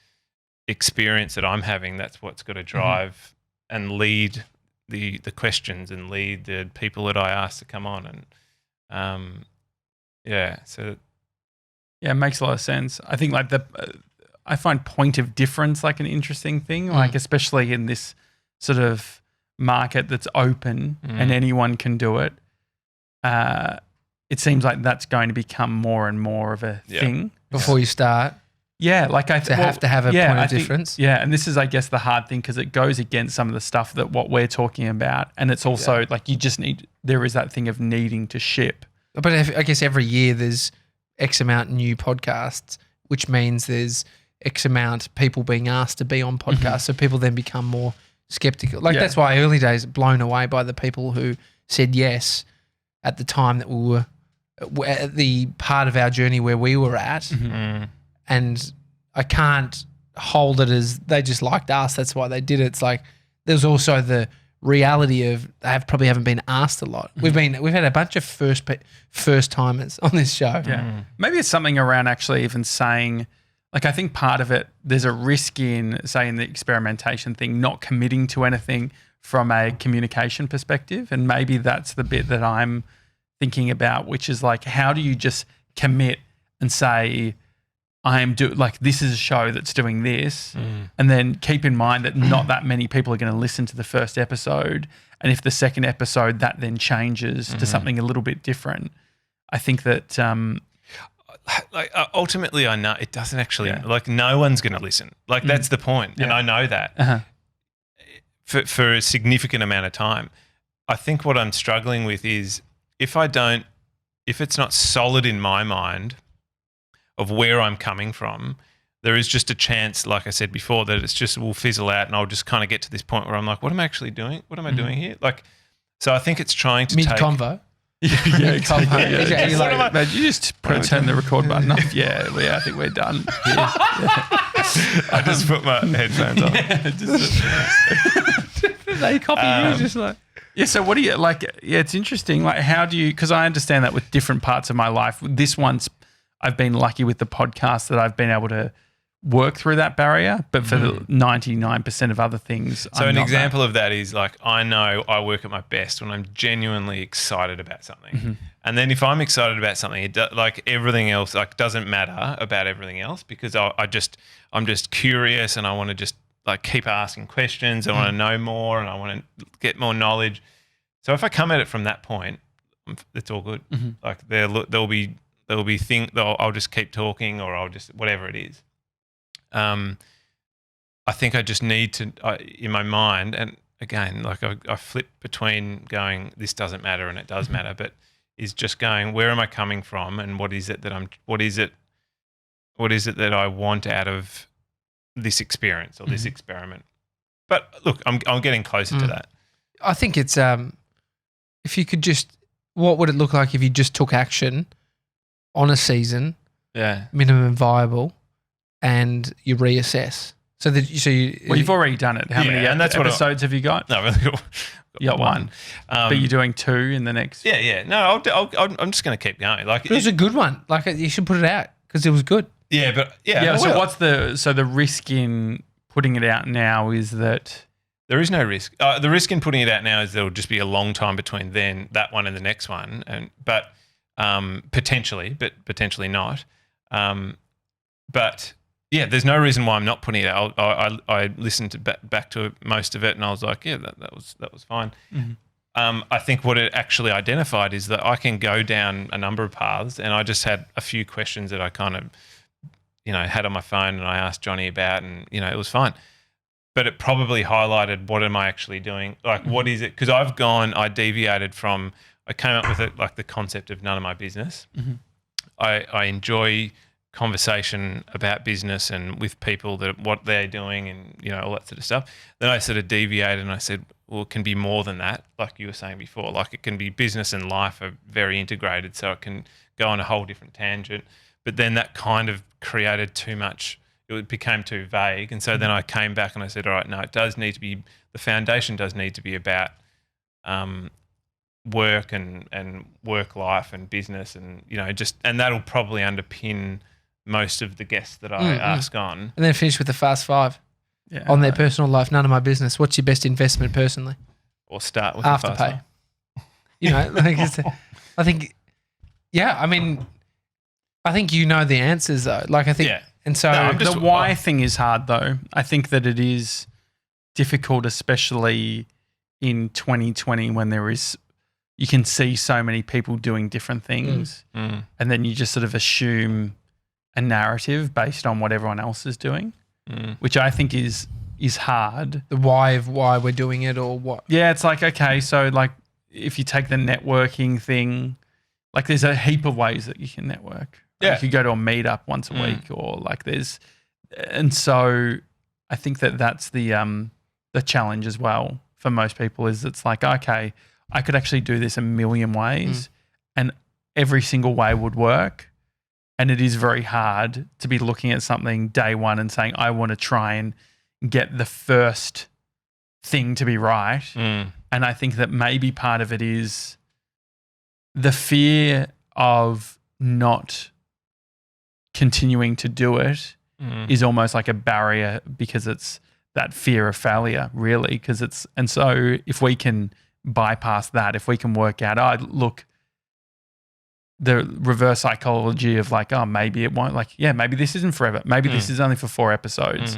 experience that I'm having, that's what's got to drive and lead the questions and lead the people that I ask to come on. And it makes a lot of sense. I think like I find point of difference like an interesting thing, like especially in this sort of market that's open and anyone can do it. It seems like that's going to become more and more of a thing. Before you start. Yeah, like have to have a point of difference. Yeah, and this is, I guess, the hard thing because it goes against some of the stuff that what we're talking about, and it's also like there is that thing of needing to ship. But I guess every year there's X amount new podcasts, which means there's X amount people being asked to be on podcasts, so people then become more skeptical. Like that's why early days blown away by the people who said yes at the time that we were at the part of our journey where we were at. And I can't hold it as they just liked us. That's why they did it. It's like there's also the reality of they probably haven't been asked a lot. We've had a bunch of first timers on this show. Yeah, maybe it's something around actually even saying, like I think part of it there's a risk in say in the experimentation thing not committing to anything from a communication perspective, and maybe that's the bit that I'm thinking about, which is like how do you just commit and say this is a show that's doing this, and then keep in mind that not that many people are going to listen to the first episode, and if the second episode that then changes to something a little bit different, I think that ultimately I know it doesn't actually like no one's going to listen. Like that's the point, and I know that for a significant amount of time. I think what I'm struggling with is if it's not solid in my mind of where I'm coming from, there is just a chance, like I said before, that it's just will fizzle out and I'll just kind of get to this point where I'm like, what am I actually doing? What am I doing here? Like So I think it's trying to Mid take. convo. Yeah, exactly. Yeah, Yeah, you're like- man, you just turn the record button off. Yeah, I think we're done. Yeah. I just put my headphones on. They copy you just like. Yeah, so what do you like? Yeah, it's interesting. Like, how do you? Because I understand that with different parts of my life. This one's, I've been lucky with the podcast that I've been able to work through that barrier, but for the 99% of other things, So an example of that is like, I know I work at my best when I'm genuinely excited about something. And then if I'm excited about something, like everything else, like doesn't matter about everything else, because I'm just curious and I want to just like keep asking questions. I want to know more and I want to get more knowledge. So if I come at it from that point, it's all good. Like there'll be I'll just keep talking, or I'll just whatever it is. I think I just need to, in my mind, and again, like I flip between going, this doesn't matter and it does matter, but is just going, where am I coming from, and what is it that I want out of this experience or this experiment? But look, I'm getting closer to that. I think it's if you could just, what would it look like if you just took action on a season, minimum viable, and you reassess? So you've already done it. How many and that's episodes have you got? No, really, you got one. But you're doing 2 in the next. Yeah. No, I'm just going to keep going. Like it was a good one. Like you should put it out because it was good. Yeah, but So what's the risk in putting it out now is that there is no risk. The risk in putting it out now is there will just be a long time between that one and the next one, but potentially not. But yeah, there's no reason why I'm not putting it out. I listened to back to most of it, and I was like, yeah, that was fine. I think what it actually identified is that I can go down a number of paths, and I just had a few questions that I kind of, had on my phone, and I asked Johnny about, and it was fine. But it probably highlighted, what am I actually doing? Like, what is it? Because I deviated from, I came up with it like the concept of none of my business. I enjoy conversation about business and with people, that what they're doing and all that sort of stuff. Then I sort of deviated and I said, well, it can be more than that, like you were saying before. Like, it can be business and life are very integrated, so it can go on a whole different tangent. But then that kind of created too much. It became too vague. And so then I came back and I said, all right, no, it does need to be, the foundation does need to be about work and work life and business, and and that'll probably underpin most of the guests that I ask on. And then finish with the fast 5 on their personal life. None of my business. What's your best investment personally? Or start with Afterpay. I think, I mean, I think the answers though. Like, I think, and so the why thing is hard though. I think that it is difficult, especially in 2020 when you can see so many people doing different things, and then you just sort of assume a narrative based on what everyone else is doing, which I think is hard. The why of why we're doing it, or what? Yeah, it's like, okay, so like if you take the networking thing, like there's a heap of ways that you can network. Yeah. You could go to a meetup once a week, or like and so I think that's the challenge as well for most people, is it's like, okay, I could actually do this a million ways and every single way would work. And it is very hard to be looking at something day one and saying, I want to try and get the first thing to be right. And I think that maybe part of it is the fear of not continuing to do it is almost like a barrier, because it's that fear of failure, really. And so if we can bypass that, if we can work out, look, the reverse psychology of like, oh, maybe it won't, like, yeah, maybe this isn't forever. Maybe this is only for 4 episodes,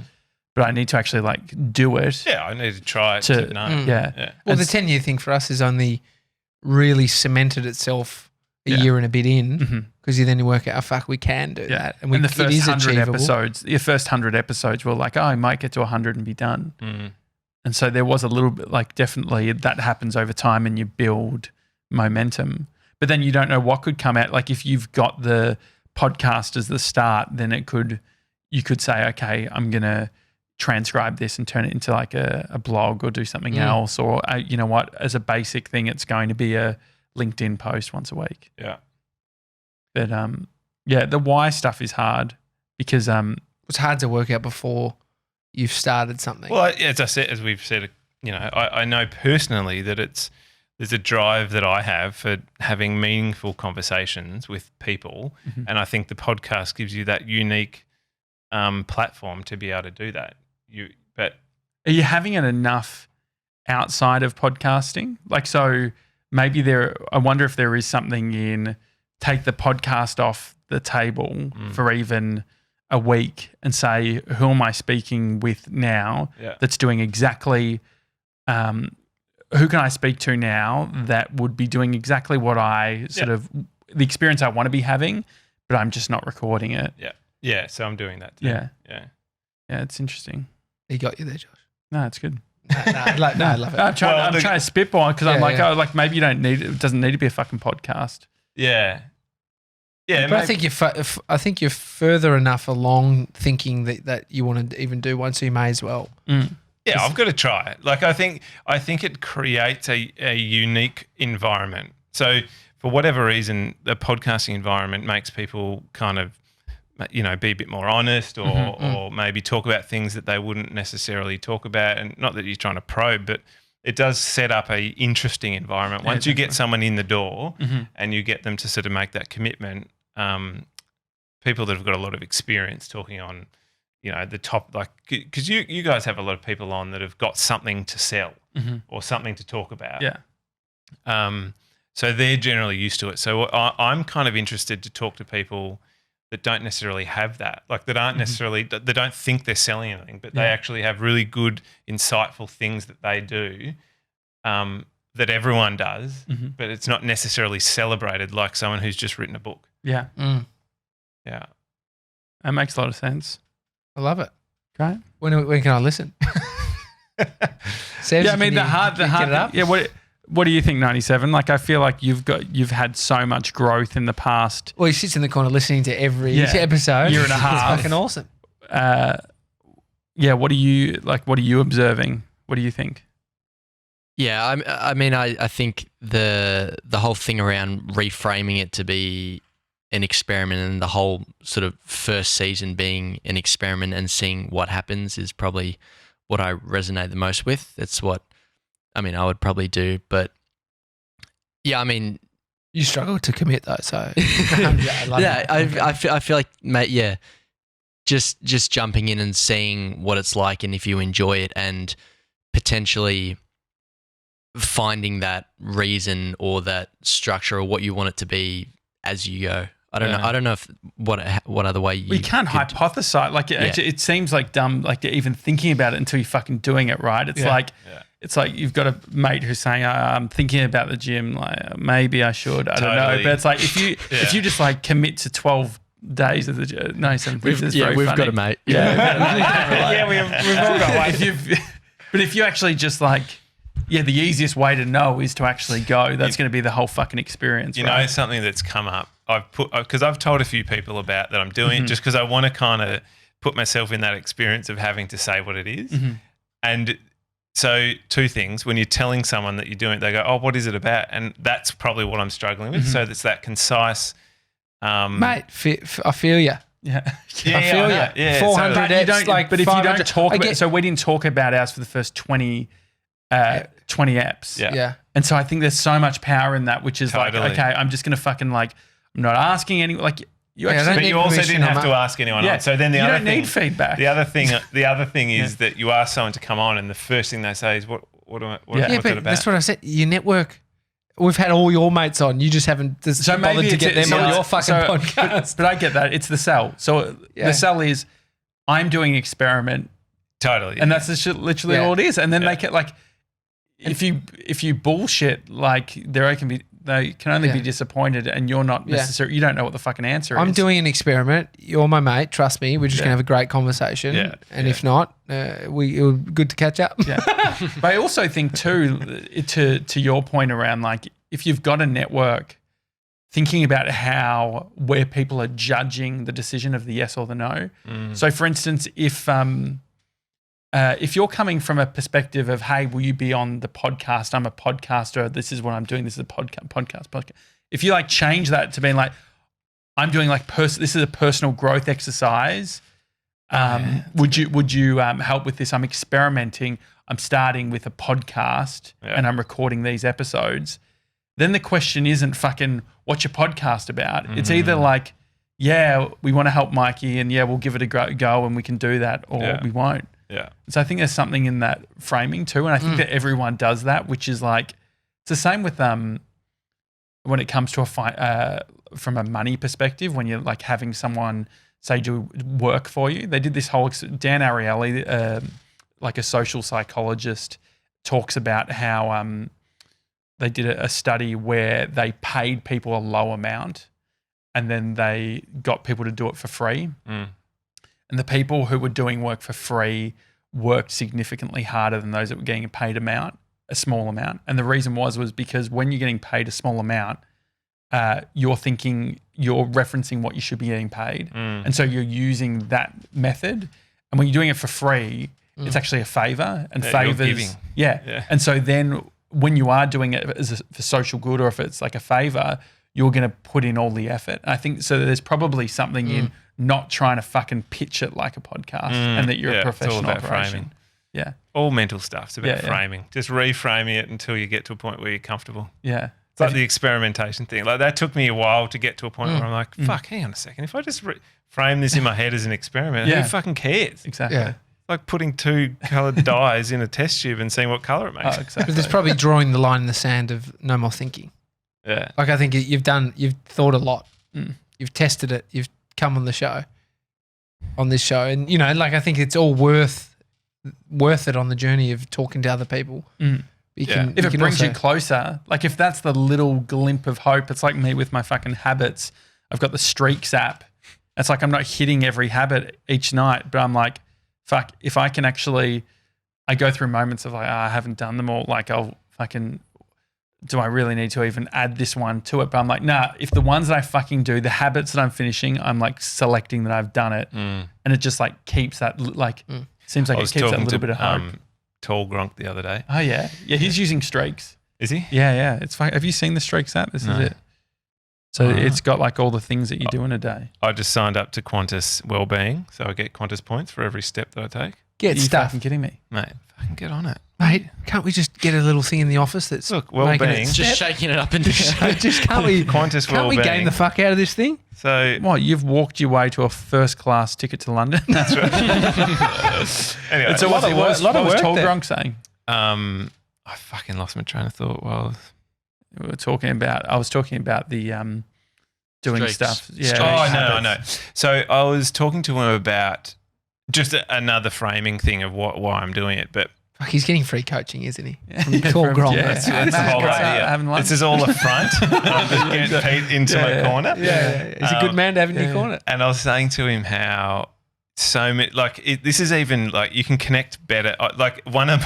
but I need to actually like do it. Yeah, I need to try it to know. Yeah. Well, the 10-year thing for us is only really cemented itself a year and a bit in, because you then work out, fuck, we can do that. And the first it is 100 achievable. episodes, your first 100 episodes were like, oh, I might get to 100 and be done. And so there was a little bit like, definitely that happens over time and you build momentum. But then you don't know what could come out. Like if you've got the podcast as the start, then you could say, okay, I'm going to transcribe this and turn it into like a blog or do something else, or you know what, as a basic thing, it's going to be a LinkedIn post once a week. Yeah. But the why stuff is hard because It's hard to work out before you've started something. Well, as we've said, you know, I know personally that there's a drive that I have for having meaningful conversations with people, and I think the podcast gives you that unique platform to be able to do that. But are you having it enough outside of podcasting? Like, so maybe I wonder if there is something in take the podcast off the table for even a week and say, who am I speaking with now that's doing exactly, who can I speak to now that would be doing exactly what I the experience I want to be having, but I'm just not recording it. Yeah. Yeah. So I'm doing that too. Yeah. Yeah. Yeah. It's interesting. He got you there, Josh. No, it's good. I love it. I'm trying to spitball because I'm like, maybe you don't need it doesn't need to be a fucking podcast. Yeah. Yeah. But I think you're further enough along thinking that you want to even do one, so you may as well. Yeah, I've got to try it. Like I think it creates a unique environment. So for whatever reason, the podcasting environment makes people kind of, you know, be a bit more honest or maybe talk about things that they wouldn't necessarily talk about. And not that you're trying to probe, but it does set up a interesting environment. Once you get someone in the door and you get them to sort of make that commitment, people that have got a lot of experience talking on, you know, the top, like, because you guys have a lot of people on that have got something to sell or something to talk about. Yeah. So they're generally used to it. So I'm kind of interested to talk to people that don't necessarily have that, like that aren't necessarily, they don't think they're selling anything, but they actually have really good, insightful things that they do that everyone does, but it's not necessarily celebrated like someone who's just written a book. Yeah. Yeah. That makes a lot of sense. I love it. Great. When can I listen? Sebs, Yeah, I mean get it up? Yeah, what do you think, 97? Like, I feel like you've had so much growth in the past. Well, he sits in the corner listening to every episode. Year and a half. It's fucking awesome. Yeah, what are you observing? What do you think? Yeah, I mean, I think the whole thing around reframing it to be an experiment and the whole sort of first season being an experiment and seeing what happens is probably what I resonate the most with. It's what, I mean, I would probably do, but yeah, I mean, you struggle to commit though, so I feel like, mate, yeah, just jumping in and seeing what it's like, and if you enjoy it, and potentially finding that reason or that structure or what you want it to be as you go. I don't know if what other way you. We can't hypothesize. Like it seems like dumb. Like even thinking about it until you're fucking doing it, right? It's it's like you've got a mate who's saying, "I'm thinking about the gym. Like maybe I should. I don't know." But it's like if you just like commit to 12 days of the gym. No, we've got a mate. Yeah, we've all got one. But if you actually just like. Yeah, the easiest way to know is to actually go. That's going to be the whole fucking experience. You know, something that's come up. Because I've told a few people about that I'm doing just because I want to kind of put myself in that experience of having to say what it is. And so two things, when you're telling someone that you're doing it, they go, "Oh, what is it about?" And that's probably what I'm struggling with. So it's that concise. Mate, I feel you. Yeah. I feel you. Yeah. 400 but if you don't talk about it, so we didn't talk about ours for the first 20 apps. Yeah. And so I think there's so much power in that, which is Totally. like, okay, I'm just going to fucking like, I'm not asking anyone. Like you actually, But you also didn't have to ask anyone else. So then the other don't thing, need feedback. The other thing is that you ask someone to come on, and the first thing they say is, "What's but it about?" that's what I said. Your network. We've had all your mates on. You just haven't bothered to get them on your fucking podcast. But I get that. It's the sell. So the sell is, I'm doing an experiment. Totally. And that's literally all it is. And then they can like, if you bullshit, like they can only be disappointed, and you're not necessarily, you don't know what the fucking answer is. I'm doing an experiment. You're my mate. Trust me. We're just gonna have a great conversation. Yeah. And if not, it was good to catch up. Yeah. But I also think too, to your point around like, if you've got a network, thinking about where people are judging the decision of the yes or the no. So for instance, if if you're coming from a perspective of, hey, will you be on the podcast? I'm a podcaster. This is what I'm doing. This is a podcast. If you like change that to being like, I'm doing like this is a personal growth exercise. Would you help with this? I'm experimenting. I'm starting with a podcast and I'm recording these episodes. Then the question isn't fucking what's your podcast about? Mm-hmm. It's either like, yeah, we want to help Mikey and yeah, we'll give it a go and we can do that, or we won't. Yeah. So I think there's something in that framing too. And I think that everyone does that, which is like, it's the same with when it comes to from a money perspective, when you're like having someone say do work for you. They did this whole, Dan Ariely, like a social psychologist, talks about how they did a study where they paid people a low amount and then they got people to do it for free. And the people who were doing work for free worked significantly harder than those that were getting a small amount. And the reason was because when you're getting paid a small amount, you're referencing what you should be getting paid. And so you're using that method. And when you're doing it for free, it's actually a favor, and favors. You're giving. Yeah. And so then when you are doing it for social good, or if it's like a favor, you're going to put in all the effort. I think so. There's probably something in not trying to fucking pitch it like a podcast, and that you're a professional. It's all about operation. framing. Yeah. All mental stuff. It's about framing. Just reframing it until you get to a point where you're comfortable. Yeah. It's like the experimentation thing. Like that took me a while to get to a point where I'm like, fuck, hang on a second. If I just frame this in my head as an experiment, who fucking cares? Exactly. Yeah. It's like putting two coloured dyes in a test tube and seeing what colour it makes. Oh, exactly. But there's probably drawing the line in the sand of no more thinking. Yeah. Like I think you've thought a lot. You've tested it. You've come on this show. And, like I think it's all worth it on the journey of talking to other people. If it brings you closer, like if that's the little glimpse of hope, it's like me with my fucking habits. I've got the Streaks app. It's like I'm not hitting every habit each night, but I'm like, fuck, if I can actually, I go through moments of like, I haven't done them all. Like I'll fucking, do I really need to even add this one to it? But I'm like, nah, if the ones that I fucking do, the habits that I'm finishing, I'm like selecting that I've done it. And it just like keeps that, seems like it keeps that little bit of hope. Tall Gronk the other day. Oh, yeah. Yeah, he's using Streaks. Is he? Yeah. It's fine. Have you seen the Streaks app? This is it. So it's got like all the things that you do in a day. I just signed up to Qantas Wellbeing, so I get Qantas points for every step that I take. Get Are you stuff. fucking kidding me? Mate, fucking get on it. Mate, can't we just get a little thing in the office that's Look, making wellbeing. it Just step? shaking it up and down. Just can't we Qantas can't we Wellbeing. game the fuck out of this thing? So What, you've walked your way to a first class ticket to London? That's right. anyway, So what was Tall there. Gronk saying? I fucking lost my train of thought. Well, I was talking about the doing Streaks. stuff. Yeah. Oh, I habits. know. So I was talking to him about just another framing thing of why I'm doing it, but Fuck, he's getting free coaching, isn't he? Yeah, From Tall Gronk. yeah. that's the whole idea. This is all a front. I'm just getting Pete into my corner. Yeah. He's a good man to have in your corner. And I was saying to him how so many, this is even like you can connect better. Like one of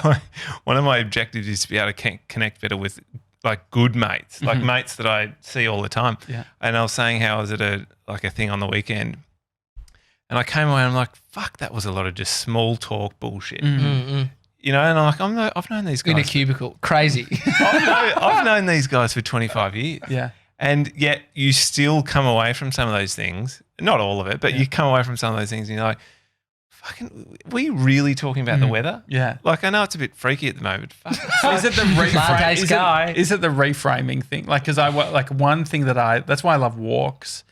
my objectives is to be able to connect better with like good mates, like mates that I see all the time. Yeah. And I was saying how I was at a thing on the weekend, and I came away and I'm like, fuck, that was a lot of just small talk bullshit. You know, and I'm like, I've known these guys In a cubicle. Crazy. I've known these guys for 25 years. Yeah. And yet you still come away from some of those things, not all of it, but you come away from some of those things and you're like, fucking, were you really talking about the weather? Yeah. Like, I know it's a bit freaky at the moment. Fuck. Is it the Latte sky. is it the reframing thing? Like, because one thing that's why I love walks.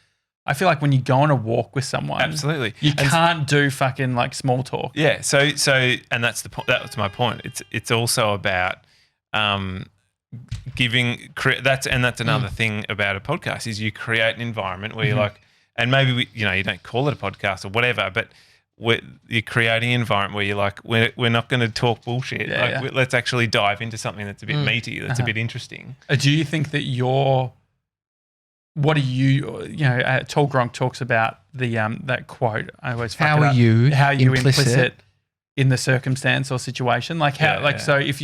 I feel like when you go on a walk with someone, Absolutely. you can't do fucking like small talk. Yeah. So, and that's the point. That's my point. It's also about that's another thing about a podcast is you create an environment where you're like, and maybe you don't call it a podcast or whatever, but you're creating an environment where you're like, we're not going to talk bullshit. Let's actually dive into something that's a bit meaty, that's a bit interesting. Do you think that what are Tall Gronk talks about that quote. I always fuck it up. How are you implicit in the circumstance or situation? Like so if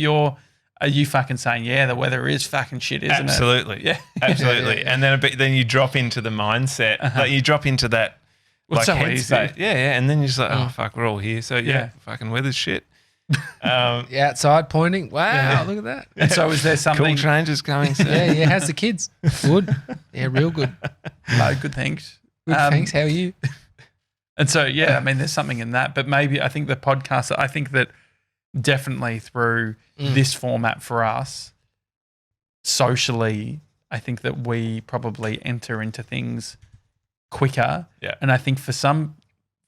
are you fucking saying, yeah, the weather is fucking shit, isn't Absolutely. it? Yeah. Absolutely. And then you drop into the mindset, like you drop into that Well, so headspace. easy. Yeah. And then you're just like, oh fuck, we're all here. So fucking weather's shit. outside pointing. Wow, Yeah. look at that. And so is there Cool something? changes coming soon. Yeah. How's the kids? Good. Yeah, real good. No, good, thanks. Good, thanks. How are you? And so, yeah, I mean, there's something in that. But maybe I think the podcast, I think that definitely through this format for us, socially, I think that we probably enter into things quicker. Yeah. And I think for some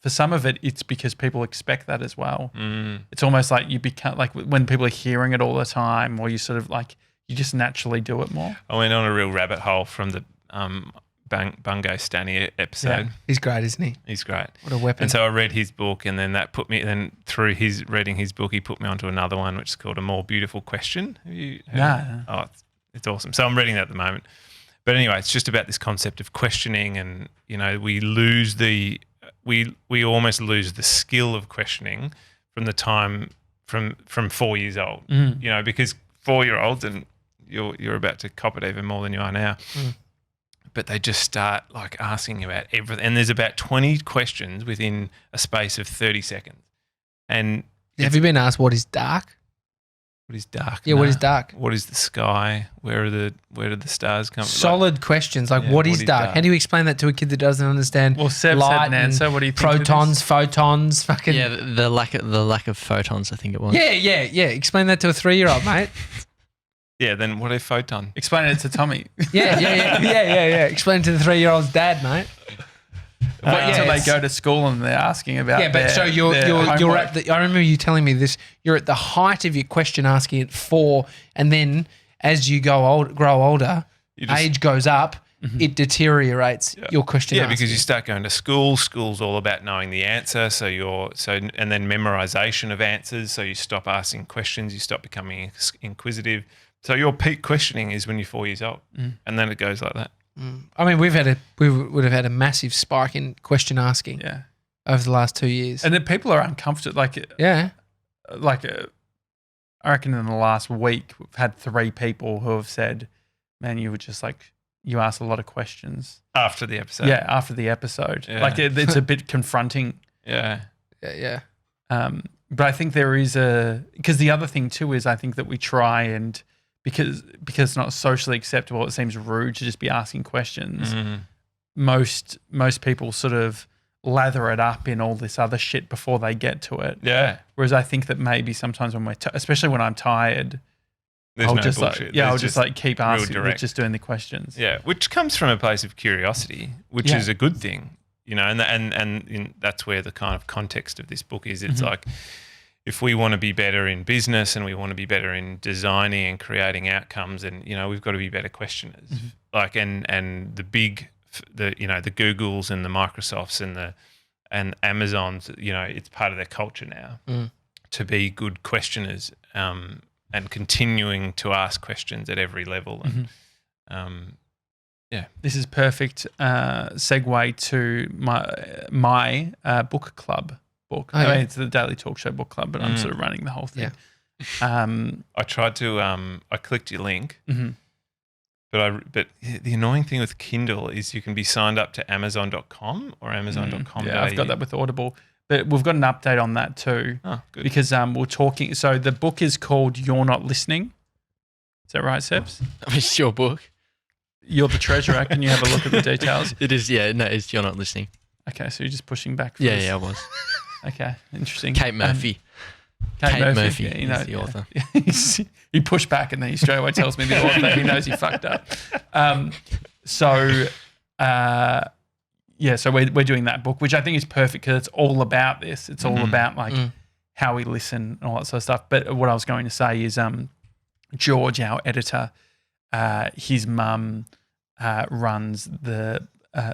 of it, it's because people expect that as well. Mm. It's almost like you become like when people are hearing it all the time, or you sort of like you just naturally do it more. I went on a real rabbit hole from the Bungo Stanny episode. Yeah. He's great, isn't he? He's great. What a weapon. And so I read his book, and then that put me. Then through his reading his book, he put me onto another one, which is called A More Beautiful Question. Have you heard of it? Oh, it's awesome. So I'm reading that at the moment. But anyway, it's just about this concept of questioning, and we lose we almost lose the skill of questioning from the time from 4 years old. Because 4-year-olds, and you're about to cop it even more than you are now. But they just start like asking about everything. And there's about 20 questions within a space of 30 seconds. And have you been asked what is dark? what is dark? Yeah, what is dark? What is the sky? Where do the stars come from? Solid questions like what is dark? How do you explain that to a kid that doesn't understand? Well, Seb light said an answer. What do you think? Protons, photons, fucking Yeah, the lack of photons, I think it was. yeah. Explain that to a 3-year-old, mate. Yeah, then what are photon? Explain it to Tommy. Yeah. Explain it to the 3-year-old's dad, mate. Wait until they it's- go to school and they're asking about. Yeah, but so you're at the. I remember you telling me this. You're at the height of your question asking at 4, and then as you grow older, age goes up. It deteriorates your question. Yeah, asking. because you start going to school. School's all about knowing the answer. And then memorization of answers. So you stop asking questions. You stop becoming inquisitive. So your peak questioning is when you're 4 years old, and then it goes like that. I mean, we would have had a massive spike in question asking over the last 2 years. And then people are uncomfortable. I reckon in the last week we've had 3 people who have said, "Man, you were just like you asked a lot of questions After the episode. Yeah, after the episode, Yeah. like it's a bit confronting. Yeah. Yeah. But I think there is because the other thing too is I think that we try and because it's not socially acceptable, it seems rude to just be asking questions. Most people sort of lather it up in all this other shit before they get to it. Yeah. Whereas I think that maybe sometimes when especially when I'm tired, There's I'll no just bullshit. I'll There's just like keep asking, direct. just doing the questions. Yeah, which comes from a place of curiosity, which is a good thing, and that's where the kind of context of this book is. It's like if we want to be better in business and we want to be better in designing and creating outcomes, and we've got to be better questioners. Like and the Googles and the Microsofts and Amazons, it's part of their culture now to be good questioners. And continuing to ask questions at every level. And This is perfect segue to my book club book. I mean, it's the Daily Talk Show book club, but I'm sort of running the whole thing. I tried to I clicked your link, but the annoying thing with Kindle is you can be signed up to Amazon.com or Amazon.com. Yeah, I've got that with Audible. But we've got an update on that too. Oh, good. Because we're talking. So the book is called You're Not Listening. Is that right, Sebs? It's your book. You're the treasurer. Can you have a look at the details? It is, yeah. No, you're not listening. Okay, so you're just pushing back. For Yeah, this. I was. Okay, interesting. Kate Murphy. Kate Murphy yeah, is the author. He pushed back and then he straight away tells me the author. He knows he fucked up. So we're doing that book, which I think is perfect because it's all about this. It's all about like how we listen and all that sort of stuff. But what I was going to say is George, our editor, his mum runs the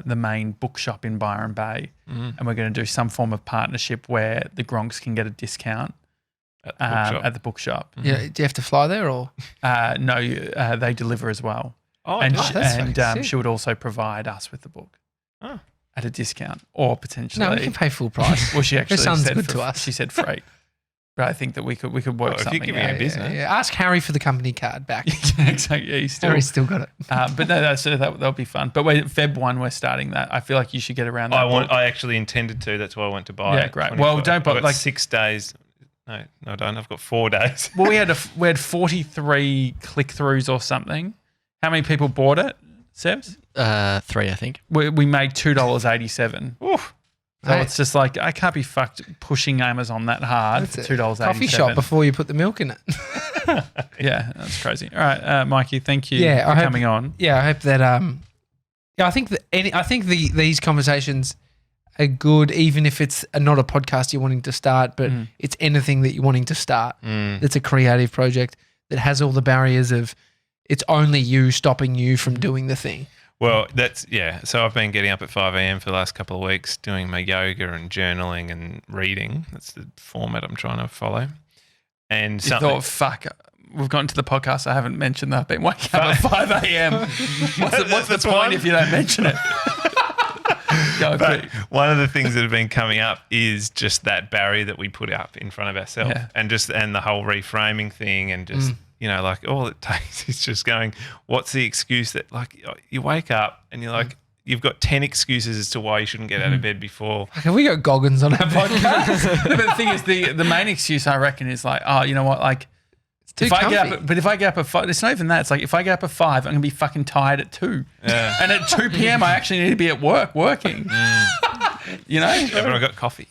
main bookshop in Byron Bay, and we're going to do some form of partnership where the Gronks can get a discount at the bookshop. Yeah. Do you have to fly there or? No, they deliver as well. Oh, and nice. she would also provide us with the book at a discount or potentially. No, we can pay full price. Well, she actually sounds said good to us. She said freight, but I think that we could work if something you're giving out. a business. Yeah. Ask Harry for the company card back. Exactly. Yeah, Harry's still got it. But no, that'll be fun. But Feb 1, we're starting that. I feel like you should get around that. I actually intended to. That's why I went to buy it. Yeah, great. Well, don't buy I've got 6 days. No, I don't. I've got 4 days. Well, we had 43 click-throughs or something. How many people bought it, Sebs? 3, I think. We made $2.87. Oof. So it's just like, I can't be fucked pushing Amazon that hard for $2.87. Coffee shop before you put the milk in it. Yeah, that's crazy. All right, Mikey, thank you Yeah, for coming on. Yeah, I hope that. I think these conversations are good, even if it's not a podcast you're wanting to start, but it's anything that you're wanting to start. That's a creative project that has all the barriers of it's only you stopping you from doing the thing. Well, so I've been getting up at 5 a.m. for the last couple of weeks doing my yoga and journaling and reading. That's the format I'm trying to follow. And You thought, fuck, we've gotten to the podcast. I haven't mentioned that I've been waking up at 5 a.m. What's the point if you don't mention it? Go But quick. one of the things that have been coming up is just that barrier that we put up in front of ourselves, and the whole reframing thing, and just like all it takes is just going, what's the excuse that, like, you wake up and you're like, you've got 10 excuses as to why you shouldn't get out of bed before. Have we got Goggins on our podcast? But the thing is, the main excuse I reckon is like, oh, you know what, like, if I get up at 5, it's not even that. It's like, if I get up at 5, I'm gonna be fucking tired at 2, and at 2 p.m. I actually need to be at work working. You know, Everyone got coffee.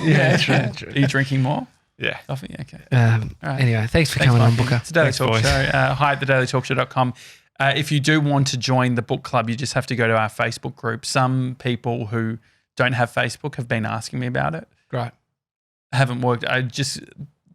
Yeah, true. Are you drinking more? Yeah. Coffee, okay. Right. Anyway, thanks for coming on, Booker. It's a Daily Thanks, Talk boys. Show. Hi at thedailytalkshow.com. If you do want to join the book club, you just have to go to our Facebook group. Some people who don't have Facebook have been asking me about it. Great. Haven't worked.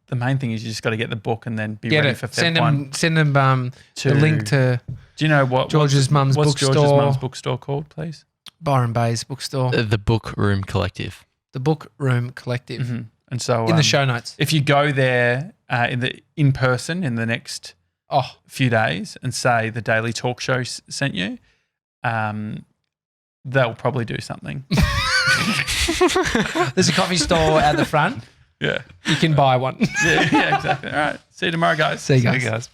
The main thing is you just got to get the book and then be ready for Feb 1. Send them the link to Do you know what George's mum's what's bookstore. George's mum's bookstore called, please? Byron Bay's bookstore. The Book Room Collective. The Book Room Collective. Mm-hmm. And so In the show notes. if you go there in person in the next few days and say the Daily Talk Show sent you, they'll probably do something. There's a coffee store at the front. Yeah. You can buy one. Yeah, exactly. All right. See you tomorrow, guys. See you guys. Hey, guys.